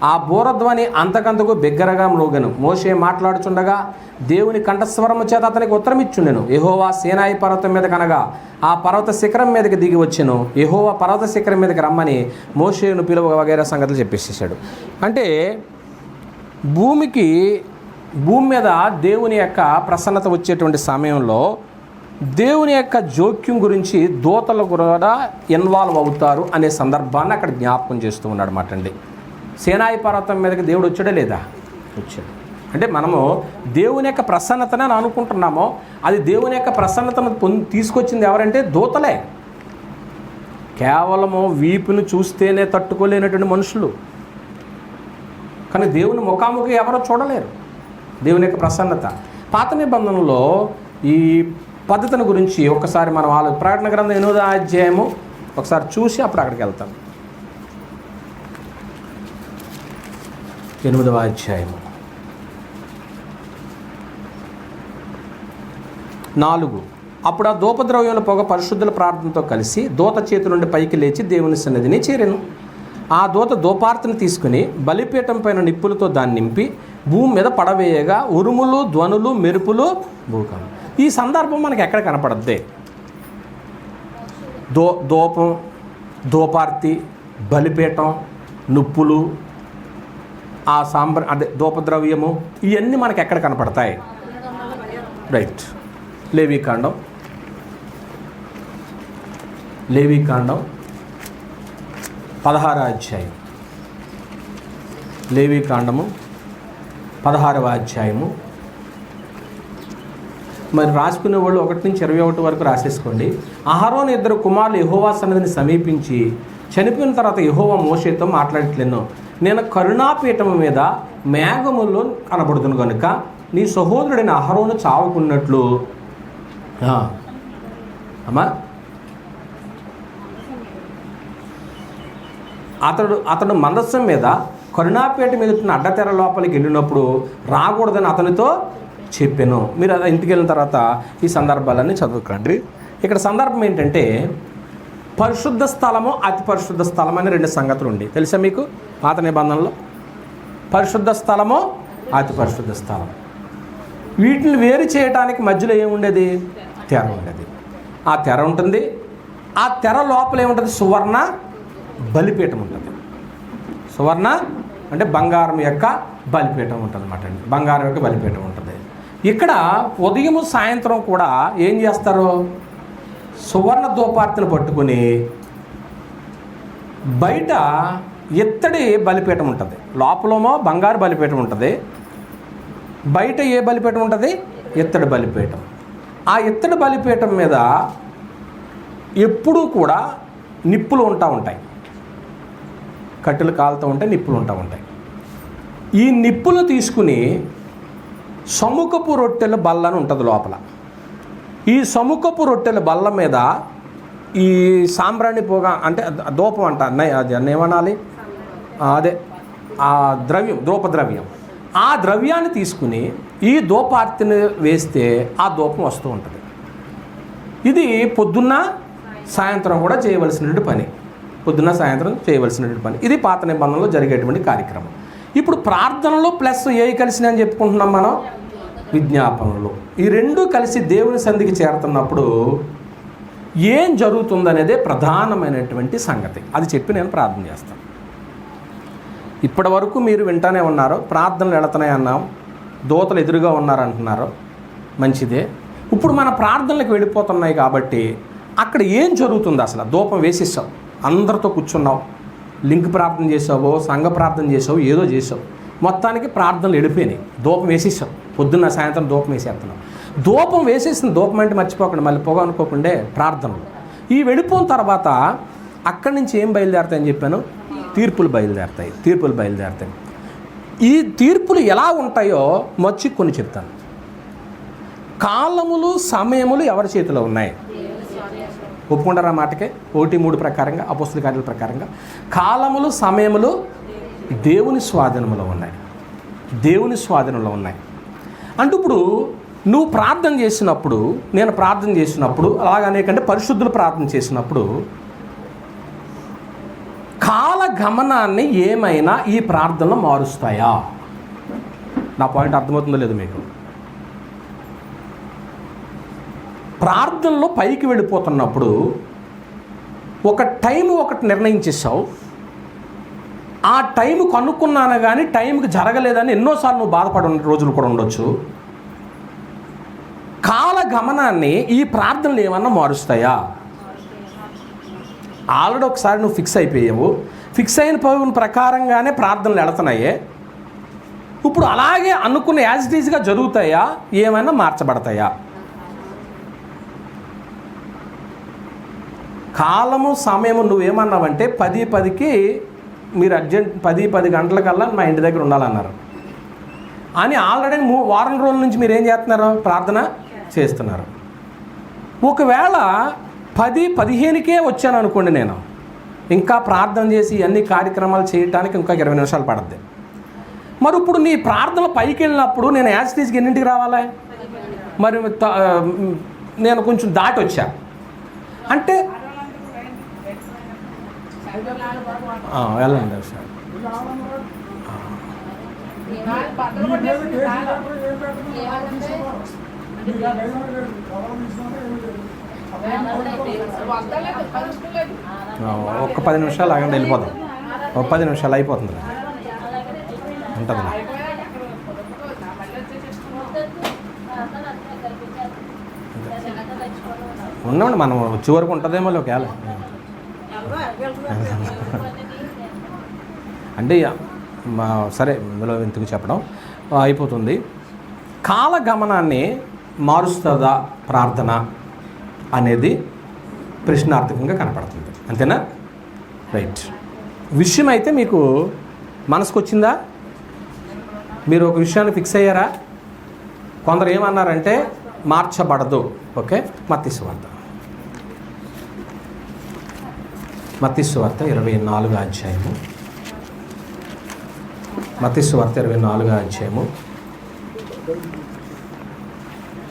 ఆ బూరధ్వని అంతకంతకు బిగ్గరగా మ్రోగెను. మోషే మాట్లాడుచుండగా దేవుని కంఠస్వరము చేత అతనికి ఉత్తరం ఇచ్చుండెను. యెహోవా సీనాయి పర్వతం మీద కనగా ఆ పర్వత శిఖరం మీదకి దిగి వచ్చెను. యెహోవా పర్వత శిఖరం మీదకి రమ్మని మోషేను పిలువ వగైరా సంగతులు చెప్పేసేసాడు. అంటే భూమి మీద దేవుని యొక్క ప్రసన్నత వచ్చేటువంటి సమయంలో దేవుని యొక్క జోక్యం గురించి దూతలు కూడా ఇన్వాల్వ్ అవుతారు అనే సందర్భాన్ని అక్కడ జ్ఞాపకం చేస్తూ ఉన్నాడు అన్నమాట అండి. సీనాయి పర్వతం మీదకి దేవుడు వచ్చాడా లేదా? వచ్చాడు. అంటే మనము దేవుని యొక్క ప్రసన్నతనే అనుకుంటున్నామో అది దేవుని యొక్క ప్రసన్నతను తీసుకొచ్చింది ఎవరంటే దూతలే. కేవలము వీపును చూస్తేనే తట్టుకోలేనటువంటి మనుషులు. కానీ దేవుని ముఖాముఖి ఎవరో చూడలేరు. దేవుని యొక్క ప్రసన్నత పాత నిబంధనలో ఈ పద్ధతిని గురించి ఒకసారి మనం ప్రకటన గ్రంథం 8వ అధ్యాయము ఒకసారి చూసి అప్పుడు అక్కడికి వెళ్తాం. 8వ అధ్యాయము 4. అప్పుడు ఆ ధూపద్రవ్యంలో పొగ పరిశుద్ధుల ప్రార్థనతో కలిసి దూత చేతి నుండి పైకి లేచి దేవుని సన్నిధిని చేరెను. ఆ దూత ధూపార్తిని తీసుకుని బలిపీఠం పైన నిప్పులతో దాన్ని నింపి భూమి మీద పడవేయగా ఉరుములు, ధ్వనులు, మెరుపులు, భూకంపం. ఈ సందర్భం మనకి ఎక్కడ కనపడద్దే? ధూపం, ధూపార్తి, బలిపీఠం, నిప్పులు, ఆ అదే ధూపద్రవ్యము, ఇవన్నీ మనకి ఎక్కడ కనపడతాయి? రైట్. లేవీకాండం 16వ అధ్యాయం. లేవీకాండము 16వ అధ్యాయము. మరి రాసుకునే వాళ్ళు 1 నుంచి 21 వరకు రాసేసుకోండి. అహరోను 2 కుమారులు యెహోవా సన్నిధిని సమీపించి చనిపోయిన తర్వాత యెహోవా మోషేతో మాట్లాడట్లేను. నేను కరుణాపీఠము మీద మేఘములో కనబడుతును కనుక నీ సహోదరుడైన అహరోను చావుకున్నట్లు అమ్మా అతడు మందస్సం మీద కరుణాపేట మీద అడ్డతెర లోపలికి వెళ్ళినప్పుడు రాకూడదని అతనితో చెప్పాను. మీరు అది ఇంటికి వెళ్ళిన తర్వాత ఈ సందర్భాలన్నీ చదువుకోండి. ఇక్కడ సందర్భం ఏంటంటే పరిశుద్ధ స్థలము, అతి పరిశుద్ధ స్థలం అని 2 సంగతులు ఉండి తెలుసా మీకు పాత నిబంధనలో? పరిశుద్ధ స్థలము, అతి పరిశుద్ధ స్థలం. వీటిని వేరు చేయడానికి మధ్యలో ఏముండేది? తెర ఉండేది. ఆ తెర ఉంటుంది. ఆ తెర లోపల ఏముంటుంది? సువర్ణ బలిపీఠం ఉంటుంది. సువర్ణ అంటే బంగారం యొక్క బలిపీఠం ఉంటుంది అన్నమాట అండి. బంగారం యొక్క బలిపీఠం ఉంటుంది. ఇక్కడ ఉదయము సాయంత్రం కూడా ఏం చేస్తారు? సువర్ణ ధూపార్తిని పట్టుకుని బయట ఎత్తడి బలిపీఠం ఉంటుంది. లోపలేమో బంగారు బలిపీఠం ఉంటుంది, బయట ఏ బలిపీఠం ఉంటుంది? ఎత్తడి బలిపీఠం. ఆ ఎత్తడి బలిపీఠం మీద ఎప్పుడూ కూడా నిప్పులు ఉంటాయి. కట్టెలు కాలుతూ ఉంటాయి, నిప్పులు ఉంటాయి. ఈ నిప్పులు తీసుకుని సముఖపు రొట్టెల బల్ల అని ఉంటుంది లోపల. ఈ సముఖపు రొట్టెల బల్ల మీద ఈ సాంబ్రాణి పొగ అంటే ధూపం అంట, అది ఏమనాలి, అదే ఆ ద్రవ్యం, ధూపద్రవ్యం. ఆ ద్రవ్యాన్ని తీసుకుని ఈ ధూపార్తిని వేస్తే ఆ ధూపం వస్తూ ఉంటుంది. ఇది పొద్దున్న సాయంత్రం కూడా చేయవలసినటువంటి పని. పొద్దున్న సాయంత్రం చేయవలసినటువంటి పని. ఇది పాత నిబంధనలో జరిగేటువంటి కార్యక్రమం. ఇప్పుడు ప్రార్థనలో ప్లస్ ఏవి కలిసి అని చెప్పుకుంటున్నాం మనం? విజ్ఞాపనలు. ఈ 2 కలిసి దేవుని సన్నిధికి చేరుతున్నప్పుడు ఏం జరుగుతుందనేదే ప్రధానమైనటువంటి సంగతి. అది చెప్పి నేను ప్రార్థన చేస్తాను. ఇప్పటి వరకు మీరు వింటానే ఉన్నారు, ప్రార్థనలు వెళుతున్నాయి అన్నాం, దూతలు ఎదురుగా ఉన్నారంటున్నారు, మంచిదే. ఇప్పుడు మన ప్రార్థనలకు వెళ్ళిపోతున్నాయి కాబట్టి అక్కడ ఏం జరుగుతుంది? అసలు ధూపం వేసేసావు, అందరితో కూర్చున్నావు, లింక్ ప్రార్థన చేసావో సంఘ ప్రార్థన చేసావు, ఏదో చేసావు, మొత్తానికి ప్రార్థనలు వెళ్ళిపోయినాయి. ధూపం వేసేసావు, పొద్దున్న సాయంత్రం ధూపం వేసేస్తున్నావు. ధూపం వేసేసిన ధూపం అంటే మర్చిపోకండి, మళ్ళీ పొగ అనుకోకుండే ప్రార్థనలు. ఈ వెళ్ళిపోయిన తర్వాత అక్కడి నుంచి ఏం బయలుదేరుతాయని చెప్పాను? తీర్పులు బయలుదేరుతాయి. ఈ తీర్పులు ఎలా ఉంటాయో కొన్ని చెప్తాను. కాలములు సమయములు ఎవరి చేతిలో ఉన్నాయి? ఒప్పుకుంటారా మాటకే? 1:3 ప్రకారంగా, అపోస్తలుల కార్యాల ప్రకారంగా కాలములు సమయములు దేవుని స్వాధీనంలో ఉన్నాయి. అంటే ఇప్పుడు నువ్వు ప్రార్థన చేసినప్పుడు, నేను ప్రార్థన చేసినప్పుడు, అలాగనే కంటే పరిశుద్ధులు ప్రార్థన చేసినప్పుడు కాల గమనాన్ని ఏమైనా ఈ ప్రార్థనలు మారుస్తాయా? నా పాయింట్ అర్థమవుతుందో లేదో మీకు? ప్రార్థనలో పైకి వెళ్ళిపోతున్నప్పుడు ఒక టైం ఒకటి నిర్ణయించేసావు, ఆ టైం కనుక్కున్నాను కానీ టైంకి జరగలేదని ఎన్నోసార్లు నువ్వు బాధపడే రోజులు కూడా ఉండొచ్చు. కాల గమనాన్ని ఈ ప్రార్థనలు ఏమన్నా మారుస్తాయా? ఆల్రెడీ ఒకసారి నువ్వు ఫిక్స్ అయిపోయావు, ఫిక్స్ అయిన పౌరుని ప్రకారంగానే ప్రార్థనలు వెళుతున్నాయే. ఇప్పుడు అలాగే అనుకున్న యాజ్ ఇట్ ఈజ్గా జరుగుతాయా, ఏమైనా మార్చబడతాయా? కాలము సమయము నువ్వేమన్నావంటే 10:10కి మీరు అర్జెంట్ 10 గంటలకల్లా మా ఇంటి దగ్గర ఉండాలన్నారు అని ఆల్రెడీ వారం రోజుల నుంచి మీరు ఏం చేస్తున్నారు? ప్రార్థన చేస్తున్నారు. ఒకవేళ 10:15కే వచ్చాను అనుకోండి, నేను ఇంకా ప్రార్థన చేసి అన్ని కార్యక్రమాలు చేయడానికి ఇంకా 20 నిమిషాలు పడుద్ది. మరి ఇప్పుడు నీ ప్రార్థన పైకి వెళ్ళినప్పుడు నేను యాజ్ ఇట్ ఈజ్కి ఎన్నింటికి రావాలి? మరి నేను కొంచెం దాటి వచ్చా అంటే వెళ్ళండి సార్. ఒక్క 10 నిమిషాలు ఆగండి, వెళ్ళిపోదాం. ఒక 10 నిమిషాలు అయిపోతుంది ఉంటుంది. ఉన్నామండి, మనం వచ్చే వరకు ఉంటుందేమో ఒకవేళ. అంటే సరే, ఇందులో ఎందుకు చెప్పడం, అయిపోతుంది. కాలగమనాన్ని మారుస్తుందా ప్రార్థన అనేది ప్రశ్నార్థకంగా కనపడుతుంది. అంతేనా? రైట్. విషయం అయితే మీకు మనసుకు వచ్చిందా? మీరు ఒక విషయాన్ని ఫిక్స్ అయ్యారా? కొందరు ఏమన్నారంటే మార్చబడదు. ఓకే, మత్తయి సువార్త 24వ అధ్యాయము. మత్తయి సువార్త 24వ అధ్యాయము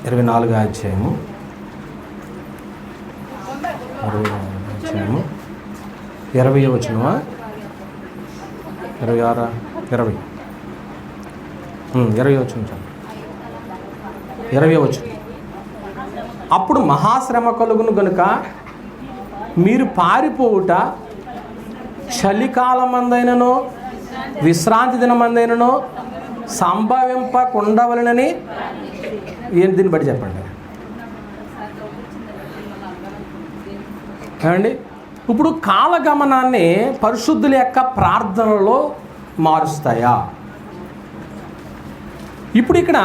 20వ అధ్యాయము 20వ వచనమా 26 20 20వ వచనం చాలు. 20వ వచనం. అప్పుడు మహాశ్రమ కలుగును గనుక మీరు పారిపోవుట చలికాలమందైనను విశ్రాంతి దినమందైనను సంభవింపకుండవలనని. ఏంటి దీన్ని బట్టి చెప్పండి ఏమండి? ఇప్పుడు కాలగమనాన్ని పరిశుద్ధుల యొక్క ప్రార్థనలో మారుస్తాయా? ఇప్పుడు ఇక్కడ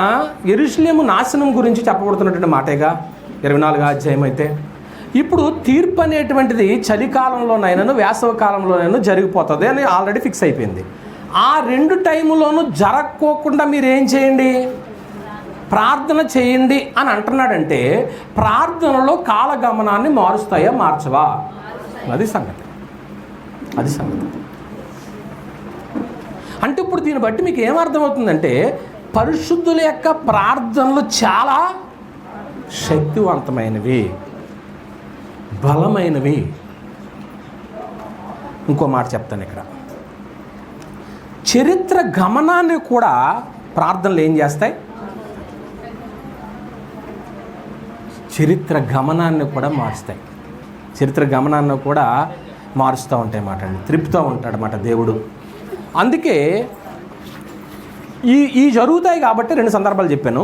యెరూషలేము నాశనం గురించి చెప్పబడుతున్నటువంటి మాటేగా 24వ అధ్యాయం అయితే. ఇప్పుడు తీర్పు అనేటువంటిది చలికాలంలోనైనా వేసవి కాలంలోనైనా జరిగిపోతుంది అని ఆల్రెడీ ఫిక్స్ అయిపోయింది. ఆ 2 టైములోనూ జరగకోకుండా మీరు ఏం చేయండి? ప్రార్థన చేయండి అని అంటున్నాడంటే ప్రార్థనలో కాలగమనాన్ని మారుస్తాయా, మార్చవా? అది సంగతి. అంటే ఇప్పుడు దీన్ని బట్టి మీకు ఏమర్థమవుతుందంటే పరిశుద్ధుల యొక్క ప్రార్థనలు చాలా శక్తివంతమైనవి, బలమైనవి. ఇంకో మాట చెప్తాను ఇక్కడ. చరిత్ర గమనాన్ని కూడా ప్రార్థనలు ఏం చేస్తాయి? చరిత్ర గమనాన్ని కూడా మారుస్తాయి. చరిత్ర గమనాన్ని కూడా మారుస్తూ ఉంటాయి మాట అండి. త్రిప్పుతూ ఉంటాడు మాట దేవుడు. అందుకే ఈ జరుగుతాయి కాబట్టి 2 సందర్భాలు చెప్పాను.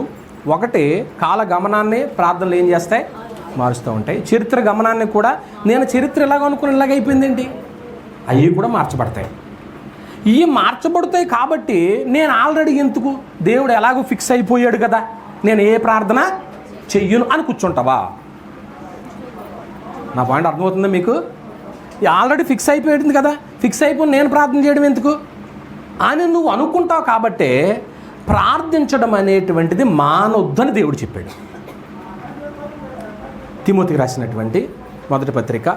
ఒకటి, కాల గమనాన్ని ప్రార్థనలు ఏం చేస్తాయి, మారుస్తూ ఉంటాయి. చరిత్ర గమనాన్ని కూడా, నేను చరిత్ర ఇలాగ అనుకుని ఇలాగైపోయింది ఏంటి, అవి కూడా మార్చబడతాయి. ఇవి మార్చబడతాయి కాబట్టి నేను ఆల్రెడీ ఎందుకు, దేవుడు ఎలాగో ఫిక్స్ అయిపోయాడు కదా, నేను ఏ ప్రార్థన చెయ్యను అని కూర్చుంటావా? నా పాయింట్ అర్థమవుతుందా మీకు? ఆల్రెడీ ఫిక్స్ అయిపోయింది కదా, ఫిక్స్ అయిపోయి నేను ప్రార్థన చేయడం ఎందుకు అని నువ్వు అనుకుంటావు. కాబట్టే ప్రార్థించడం అనేటువంటిది మానొద్దని దేవుడు చెప్పాడు. తిమోతికి రాసినటువంటి మొదటి పత్రిక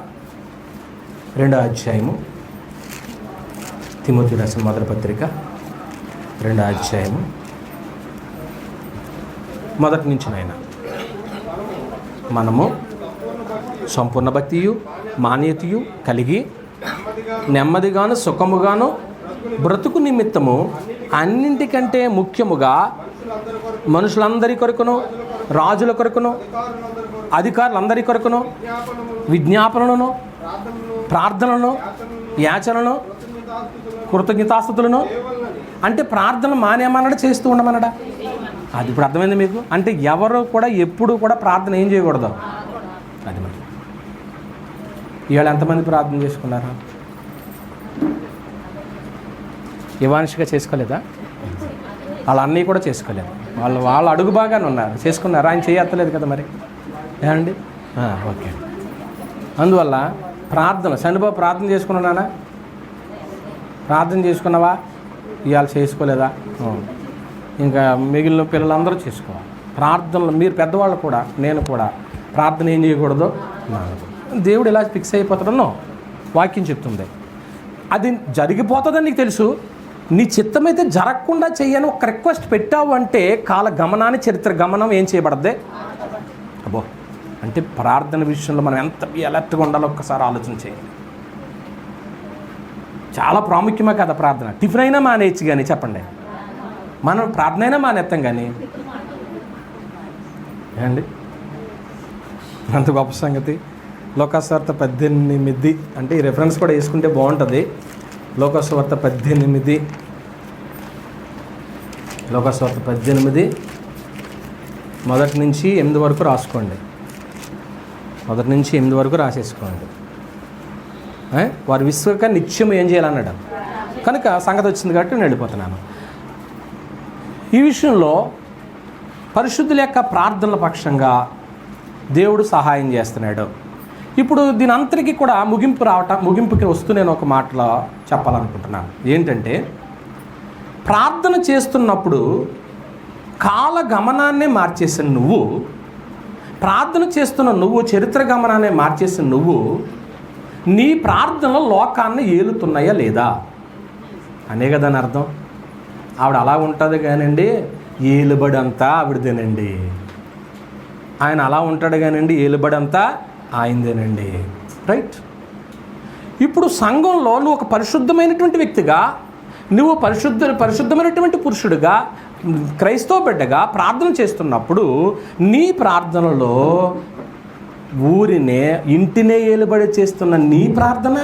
2వ అధ్యాయము, తిమోతికి రాసిన మొదటి పత్రిక 2వ అధ్యాయము మొదటి నుంచి నాయన, మనము సంపూర్ణ భక్తియు మాన్యతయు కలిగి నెమ్మదిగాను సుఖముగాను బ్రతుకు నిమిత్తము అన్నింటికంటే ముఖ్యముగా మనుషులందరి కొరకును, రాజుల కొరకును, అధికారులందరి కొరకును విజ్ఞాపనలను, ప్రార్థనలను, యాచనలను, కృతజ్ఞతాస్తుతులను, అంటే ప్రార్థన మానేమన్నాడా చేస్తూ ఉండమన్నాడా? అది ఇప్పుడు అర్థమైంది మీకు? అంటే ఎవరు కూడా ఎప్పుడు కూడా ప్రార్థన ఏం చేయకూడదు, అది మరి. ఇవాళ ఎంతమంది ప్రార్థన చేసుకున్నారా? ఇవాంశిగా చేసుకోలేదా? వాళ్ళ అన్నయ్య కూడా చేసుకోలేదు. వాళ్ళు అడుగు బాగానే ఉన్నారు, చేసుకున్నారు. ఆయన చేయత్తలేదు కదా మరి, ఏమండి? ఓకే. అందువల్ల ప్రార్థన, శనిబాబు ప్రార్థన చేసుకున్నానా? ప్రార్థన చేసుకున్నావా? ఇవాళ చేసుకోలేదా? ఇంకా మిగిలిన పిల్లలందరూ చేసుకోవాలి ప్రార్థనలు. మీరు పెద్దవాళ్ళు కూడా, నేను కూడా ప్రార్థన ఏం చేయకూడదు, దేవుడు ఇలా ఫిక్స్ అయిపోతాడనో వాక్యం చెప్తుంది. అది జరిగిపోతుందని నీకు తెలుసు. నీ చిత్తమైతే జరగకుండా చెయ్యని ఒక రిక్వెస్ట్ పెట్టావు అంటే కాల గమనాన్ని, చరిత్ర గమనం ఏం చేయబడద్దే? అబ్బో, అంటే ప్రార్థన విషయంలో మనం ఎంత అలర్ట్గా ఉండాలో ఒక్కసారి ఆలోచన చేయండి. చాలా ప్రాముఖ్యమే కదా ప్రార్థన. టిఫిన్ అయినా మానేయచ్చు కానీ, చెప్పండి, మనం ప్రార్థన అయినా మానేస్తాం కానీ ఏమండి? అంత గొప్ప సంగతి. లోకాసువార్త 18, అంటే ఈ రెఫరెన్స్ కూడా వేసుకుంటే బాగుంటుంది. లోకాసువార్త 18, లోకాసువార్త 18 మొదటి నుంచి 8 వరకు రాసుకోండి. మొదటి నుంచి 8 వరకు రాసేసుకోండి. వారి విశ్వక నిత్యం ఏం చేయాలన్నాడు కనుక సంగతి వచ్చింది కాబట్టి నేను వెళ్ళిపోతున్నాను. ఈ విషయంలో పరిశుద్ధుల యొక్క ప్రార్థనల పక్షంగా దేవుడు సహాయం చేస్తున్నాడు. ఇప్పుడు దీని అంతటికీ కూడా ముగింపుకి వస్తూ నేను ఒక మాటలో చెప్పాలనుకుంటున్నాను. ఏంటంటే, ప్రార్థన చేస్తున్నప్పుడు కాల గమనాన్నే మార్చేసిన నువ్వు, ప్రార్థన చేస్తున్న నువ్వు చరిత్ర గమనాన్ని మార్చేసిన నువ్వు, నీ ప్రార్థనలో లోకాన్ని ఏలుతున్నాయా లేదా అనే కదా అని అర్థం. ఆవిడ అలా ఉంటుంది కానండి, ఏలుబడి అంతా ఆవిడదేనండి. ఆయన అలా ఉంటాడు కానండి, ఏలుబడి అంతా ఆయనదేనండి. రైట్? ఇప్పుడు సంఘంలో నువ్వు ఒక పరిశుద్ధమైనటువంటి వ్యక్తిగా, నువ్వు పరిశుద్ధమైనటువంటి పురుషుడిగా, క్రైస్తవ బిడ్డగా ప్రార్థన చేస్తున్నప్పుడు నీ ప్రార్థనలో ఊరినే, ఇంటినే ఏలుబడి చేస్తున్న నీ ప్రార్థన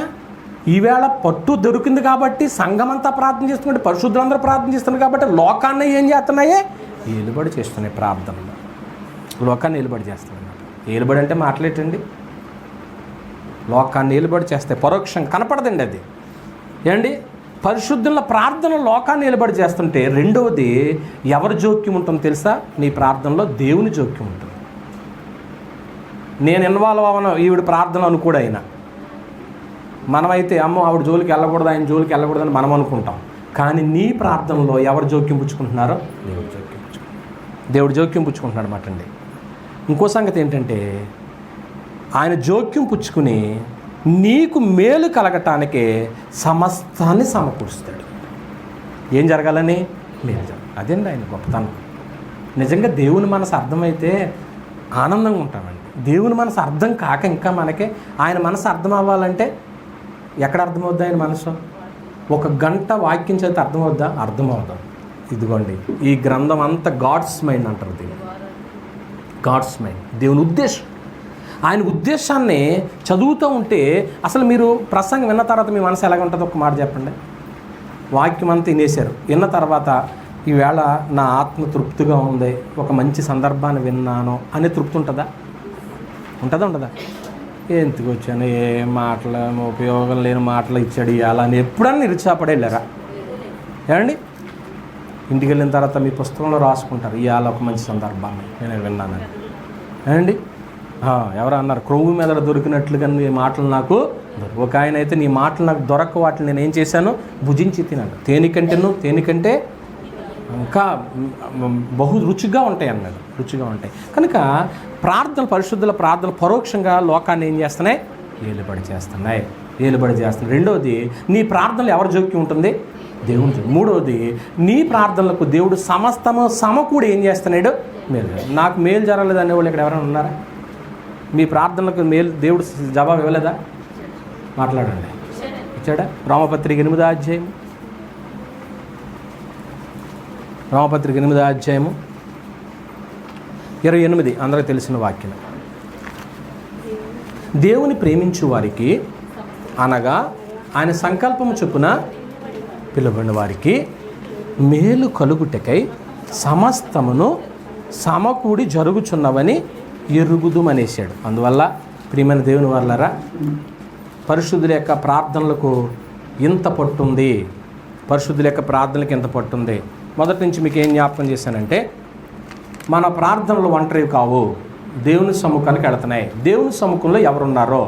ఈవేళ పట్టు దొరికింది కాబట్టి సంఘమంతా ప్రార్థన చేస్తున్నట్టు, పరిశుద్ధులందరూ ప్రార్థన చేస్తున్నారు కాబట్టి లోకాన్ని ఏం చేస్తున్నాయే? ఏలుబడి చేస్తున్నాయి. ప్రార్థనలో లోకాన్ని ఏలుబడి చేస్తున్నాయి. ఏలుబడి అంటే మాట్లాడేటండి, లోకాన్ని ఏలుబడి చేస్తాయి. పరోక్షంగా కనపడదండి అది. ఏండి? పరిశుద్ధుల ప్రార్థన లోకాన్ని ఏలుబడి చేస్తుంటే, రెండవది ఎవరి జోక్యం ఉంటుందో తెలుసా? నీ ప్రార్థనలో దేవుని జోక్యం ఉంటుంది. నేను ఇన్వాల్వ్ అవ్వను ఈవిడ ప్రార్థన అనుకోడు ఆయన. మనమైతే అమ్మో ఆవిడ జోలికి వెళ్ళకూడదు, ఆయన జోలికి వెళ్ళకూడదని మనం అనుకుంటాం. కానీ నీ ప్రార్థనలో ఎవరు జోక్యం పుచ్చుకుంటున్నారో? దేవుడు జోక్యం పుచ్చుకుంటున్నాడు అన్నమాట అండి. ఇంకో సంగతి ఏంటంటే, ఆయన జోక్యం పుచ్చుకుని నీకు మేలు కలగటానికే సమస్తాన్ని సమకూరుస్తాడు. ఏం జరగాలని? మేలు జరగాలి. అదేండి ఆయన గొప్పతనం. నిజంగా దేవుని మనసు అర్థమైతే ఆనందంగా ఉంటామండి. దేవుని మనసు అర్థం కాక ఇంకా మనకే ఆయన మనసు అర్థం అవ్వాలంటే ఎక్కడ అర్థమవుద్ది? ఆయన మనసు ఒక గంట వాక్యం చేస్తే అర్థమవుద్దా? అర్థమవుతాం. ఇదిగోండి, ఈ గ్రంథం అంతా గాడ్స్ మైండ్ అంటారు. దీన్ని గాడ్స్ మైండ్, దేవుని ఉద్దేశం. ఆయన ఉద్దేశాన్ని చదువుతూ ఉంటే అసలు మీరు ప్రసంగం విన్న తర్వాత మీ మనసు ఎలాగ ఉంటుందో ఒక మాట చెప్పండి. వాక్యం అంతా వినేశారు. విన్న తర్వాత ఈవేళ నా ఆత్మ తృప్తిగా ఉంది, ఒక మంచి సందర్భాన్ని విన్నాను అనే తృప్తి ఉంటుందా? ఉండదా? ఎందుకు వచ్చాను, ఏ మాటలు, ఉపయోగం లేని మాటలు ఇచ్చాడు ఇవాళ అని ఎప్పుడన్నా నిరుత్సాహపడేళ్ళారా? ఏమండి, ఇంటికి వెళ్ళిన తర్వాత మీ పుస్తకంలో రాసుకుంటారు, ఇవాళ ఒక మంచి సందర్భాన్ని నేను విన్నానని. ఏమండి, ఎవరు అన్నారు, క్రొవ్వు మీద దొరికినట్లుగా నీ మాటలు నాకు ఒక ఆయన అయితే నీ మాటలు నాకు దొరక, వాటిని నేను ఏం చేశాను, భుజించి తిన్నాను. తేనికంటే ఇంకా బహు రుచిగా ఉంటాయి అన్నాడు, రుచిగా ఉంటాయి. కనుక పరిశుద్ధుల ప్రార్థనలు పరోక్షంగా లోకాన్ని ఏం చేస్తున్నాయి, ఏలుబడి చేస్తున్నాయి. రెండవది, నీ ప్రార్థనలు ఎవరి జోక్యం ఉంటుంది, దేవుని. మూడవది, నీ ప్రార్థనలకు దేవుడు సమకూడి ఏం చేస్తున్నాడు, మేలు. నాకు మేలు జరగలేదు అనేవాళ్ళు ఇక్కడ ఎవరైనా ఉన్నారా? మీ ప్రార్థనలకు మేలు దేవుడు జవాబు ఇవ్వలేదా? మాట్లాడండి. ఇచ్చాడా? రోమపత్రిక 8వ అధ్యాయము, రోమపత్రిక 8వ అధ్యాయము 28, అందరికీ తెలిసిన వాక్యం. దేవుని ప్రేమించు వారికి అనగా ఆయన సంకల్పము చొప్పున పిలువబడిన వారికి మేలు కలుగుటకై సమస్తమును సమకూడి జరుగుచున్నవని ఎరుగుదుమనేసాడు. అందువల్ల ప్రియమైన దేవుని వాళ్ళారా, పరిశుద్ధుల యొక్క ప్రార్థనలకు ఇంత పట్టుంది. మొదటి నుంచి మీకు ఏం జ్ఞాపకం చేశానంటే, మన ప్రార్థనలు ఒంటరివి కావు, దేవుని సముఖానికి వెళుతున్నాయి. దేవుని సముఖంలో ఎవరున్నారో,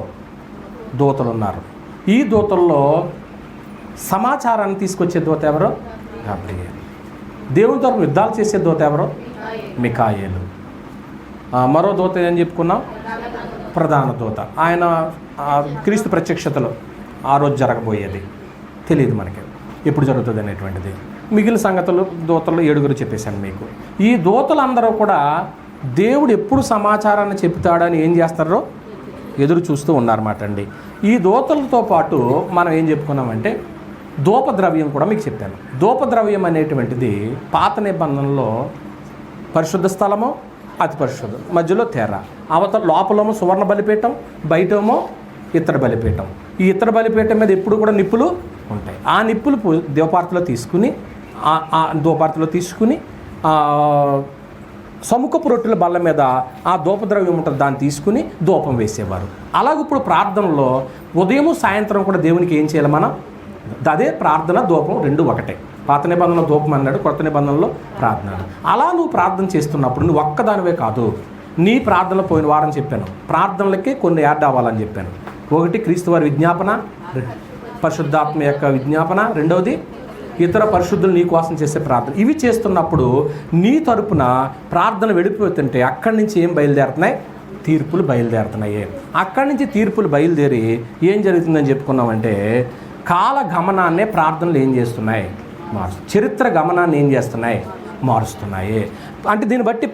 దూతలు ఉన్నారు. ఈ దూతల్లో సమాచారాన్ని తీసుకొచ్చే దూత ఎవరో, గాబ్రియేలు. దేవుని తరపున యుద్ధాలు చేసే దూత ఎవరో, మికాయేలు. మరో దూత ఏం చెప్పుకున్నాం, ప్రధాన దూత. ఆయన క్రీస్తు ప్రత్యక్షతలో ఆ రోజు జరగబోయేది తెలియదు మనకి, ఎప్పుడు జరుగుతుంది అనేటువంటిది. మిగిలిన సంగతులు దూతలు 7 చెప్పేశాను మీకు. ఈ దూతలందరూ కూడా దేవుడు ఎప్పుడు సమాచారాన్ని చెప్తాడని ఏం చేస్తారో ఎదురు చూస్తూ ఉన్నారన్నమాట అండి. ఈ దూతలతో పాటు మనం ఏం చెప్పుకున్నామంటే, ధూపద్రవ్యం కూడా మీకు చెప్పాను. ధూపద్రవ్యం అనేటువంటిది పాత నిబంధనలో పరిశుద్ధ స్థలము, అతి పరిశుద్ధం, మధ్యలో తెర, అవతల లోపలేమో సువర్ణ బలిపీఠం, బయటేమో ఇత్తడి బలిపీఠం. ఈ ఇత్తడి బలిపీఠం మీద ఎప్పుడు కూడా నిప్పులు ఉంటాయి. ఆ నిప్పులు ధూపార్తిలో తీసుకుని సముఖపు రొట్టెల బల్ల మీద ఆ ధూపద్రవ్యం ఉంటుంది, దాన్ని తీసుకుని ధూపం వేసేవారు. అలాగే ఇప్పుడు ప్రార్థనలో ఉదయం సాయంత్రం కూడా దేవునికి ఏం చేయాలి మనం, అదే ప్రార్థన ధూపం 2 ఒకటే. పాత నిబంధనలో ధూపం అన్నాడు, కొత్త నిబంధనలో ప్రార్థన. అలా నువ్వు ప్రార్థన చేస్తున్నప్పుడు నువ్వు ఒక్కదానివే కాదు, నీ ప్రార్థనలు పోయిన వారం చెప్పాను, ప్రార్థనలకే కొన్ని యాడ్ అవ్వాలని చెప్పాను. 1 క్రీస్తు వారి విజ్ఞాపన, పరిశుద్ధాత్మ యొక్క విజ్ఞాపన, రెండవది ఇతర పరిశుద్ధులు నీ కోసం చేసే ప్రార్థన. ఇవి చేస్తున్నప్పుడు నీ తరపున ప్రార్థన వెళ్ళిపోతుంటే అక్కడి నుంచి ఏం బయలుదేరుతున్నాయి, తీర్పులు బయలుదేరుతున్నాయి. అక్కడి నుంచి తీర్పులు బయలుదేరి ఏం జరుగుతుందని చెప్పుకున్నామంటే, కాల గమనాన్నే ప్రార్థనలు ఏం చేస్తున్నాయి, చరిత్ర గమనాన్ని ఏం చేస్తున్నాయి, మారుస్తున్నాయి. అంటే దీన్ని బట్టి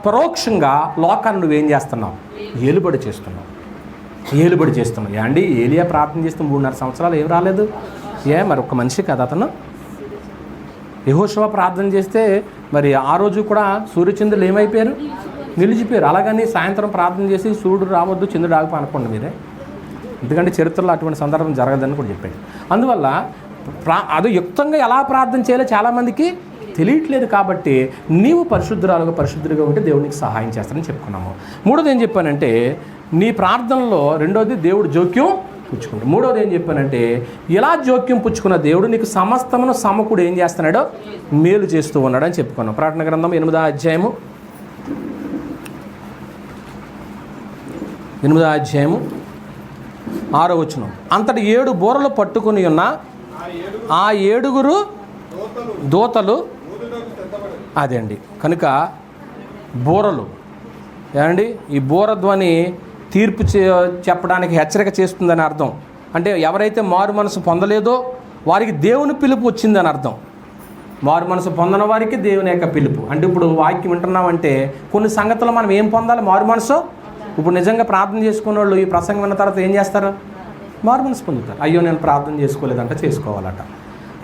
పరోక్షంగా లోకాన్ని నువ్వేం చేస్తున్నావు, ఏలుబడి చేస్తున్నావు. అండి, ఏలియా ప్రార్థన చేస్తే 3.5 సంవత్సరాలు ఏం రాలేదు. మరి ఒక మనిషి కదా అతను. యెహోషువ ప్రార్థన చేస్తే మరి ఆ రోజు కూడా సూర్యచంద్రులు ఏమైపోయారు, నిలిచిపోయారు. అలాగని సాయంత్రం ప్రార్థన చేసి సూర్యుడు రావద్దు, చంద్రుడు ఆగిపో అనుకోండి మీరే, ఎందుకంటే చరిత్రలో అటువంటి సందర్భం జరగదని కూడా చెప్పాడు. అందువల్ల అది యుక్తంగా ఎలా ప్రార్థన చేయాలో చాలామందికి తెలియట్లేదు. కాబట్టి నీవు పరిశుద్ధుడిగా ఉంటే దేవునికి సహాయం చేస్తానని చెప్పుకున్నాము. మూడోది ఏం చెప్పానంటే, నీ ప్రార్థనలో రెండోది దేవుడు జోక్యం పుచ్చుకుంటాడు. మూడోది ఏం చెప్పానంటే, ఇలా జోక్యం పుచ్చుకున్న దేవుడు నీకు సమస్తమును సమకూడి ఏం చేస్తున్నాడో మేలు చేస్తూ ఉన్నాడని చెప్పుకున్నాం. ప్రకటన గ్రంథం 8వ అధ్యాయము 6వ వచనం. అంతటి 7 బూరలు పట్టుకుని ఉన్న ఆ 7 దూతలు, అదే అండి. కనుక బూరలు ఏమండి, ఈ బూర ధ్వని తీర్పు చెప్పడానికి హెచ్చరిక చేస్తుందని అర్థం. అంటే ఎవరైతే మారు మనసు పొందలేదో వారికి దేవుని పిలుపు వచ్చిందని అర్థం. మారు మనసు పొందిన వారికి దేవుని యొక్క పిలుపు. అంటే ఇప్పుడు వాక్యం వింటున్నామంటే కొన్ని సంగతులు మనం ఏం పొందాలి, మారు మనసు. ఇప్పుడు నిజంగా ప్రార్థన చేసుకున్న వాళ్ళు ఈ ప్రసంగం విన్న తర్వాత ఏం చేస్తారు, మారు మనసు పొందుతారు. అయ్యో నేను ప్రార్థన చేసుకోలేదంటే చేసుకోవాలట.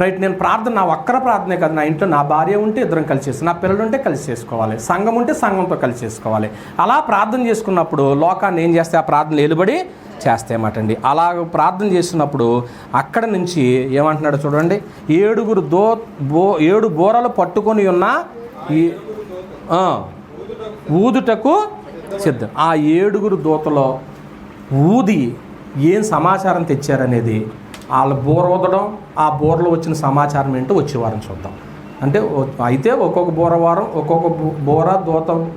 రైట్, నేను ప్రార్థన నా ఒక్కర ప్రార్థనే కాదు, నా ఇంట్లో నా భార్య ఉంటే ఇద్దరం కలిసి చేస్తాం, నా పిల్లలు ఉంటే కలిసి చేసుకోవాలి, సంఘం ఉంటే సంఘంతో కలిసి చేసుకోవాలి. అలా ప్రార్థన చేసుకున్నప్పుడు లోకాన్ని ఏం చేస్తే ఆ ప్రార్థనలు ఏలుబడి చేస్తాయన్నమాట అండి. అలా ప్రార్థన చేస్తున్నప్పుడు అక్కడ నుంచి ఏమంటున్నాడో చూడండి, 7 బోరలు పట్టుకొని ఉన్న ఈ ఊదుటకు సిద్ధం. ఆ 7 దూతలో ఊది ఏం సమాచారం తెచ్చారనేది, వాళ్ళ బోర ఊదడం, ఆ బోరలో వచ్చిన సమాచారం ఏంటో వచ్చే వారం చూద్దాం. అంటే అయితే ఒక్కొక్క వారం ఒక్కొక్క బోర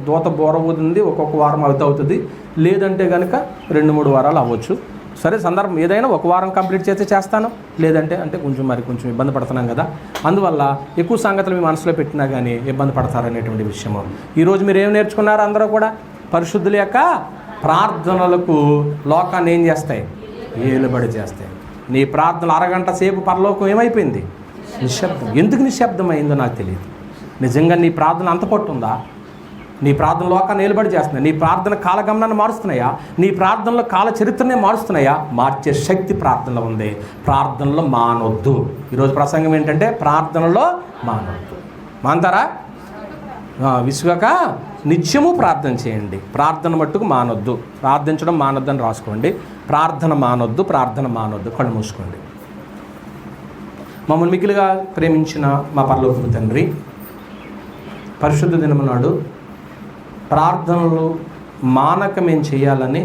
దూత బోర ఊదింది ఒక్కొక్క వారం అవుతుంది. లేదంటే కనుక 2-3 వారాలు అవ్వచ్చు. సరే, సందర్భం ఏదైనా ఒక వారం కంప్లీట్ చేస్తే చేస్తాను, లేదంటే అంటే కొంచెం ఇబ్బంది పడుతున్నాం కదా, అందువల్ల ఎక్కువ సంగతులు మీ మనసులో పెట్టినా కానీ ఇబ్బంది పడతారనేటువంటి విషయము. ఈరోజు మీరు ఏం నేర్చుకున్నారు? అందరూ కూడా పరిశుద్ధుల యొక్క ప్రార్థనలకు లోకాన్ని ఏం చేస్తాయి? ఏలుబడి చేస్తాయి. నీ ప్రార్థనలు అరగంట సేపు పరలోకం ఏమైపోయింది? నిశ్శబ్దం. ఎందుకు నిశ్శబ్దం అయిందో నాకు తెలియదు. నిజంగా నీ ప్రార్థన అంత పట్టుందా? నీ ప్రార్థన లోకాన్ని నిలబడి చేస్తున్నాయి? నీ ప్రార్థన కాలగమనాన్ని మారుస్తున్నాయా? నీ ప్రార్థనలో కాల చరిత్రనే మారుస్తున్నాయా? మార్చే శక్తి ప్రార్థనలో ఉంది. ప్రార్థనలో మానొద్దు. ఈరోజు ప్రసంగం ఏంటంటే ప్రార్థనలో మానొద్దు. మాంతారా? విసుగక నిత్యము ప్రార్థన చేయండి. ప్రార్థన మట్టుకు మానొద్దు. ప్రార్థించడం మానొద్దు అని రాసుకోండి. ప్రార్థన మానొద్దు, ప్రార్థన మానొద్దు. కళ్ళు మూసుకోండి. మమ్మల్ని మిగిలిగా ప్రేమించిన మా పరలోకపు తండ్రి, పరిశుద్ధ దినము నాడు ప్రార్థనలు మానక మేము చేయాలని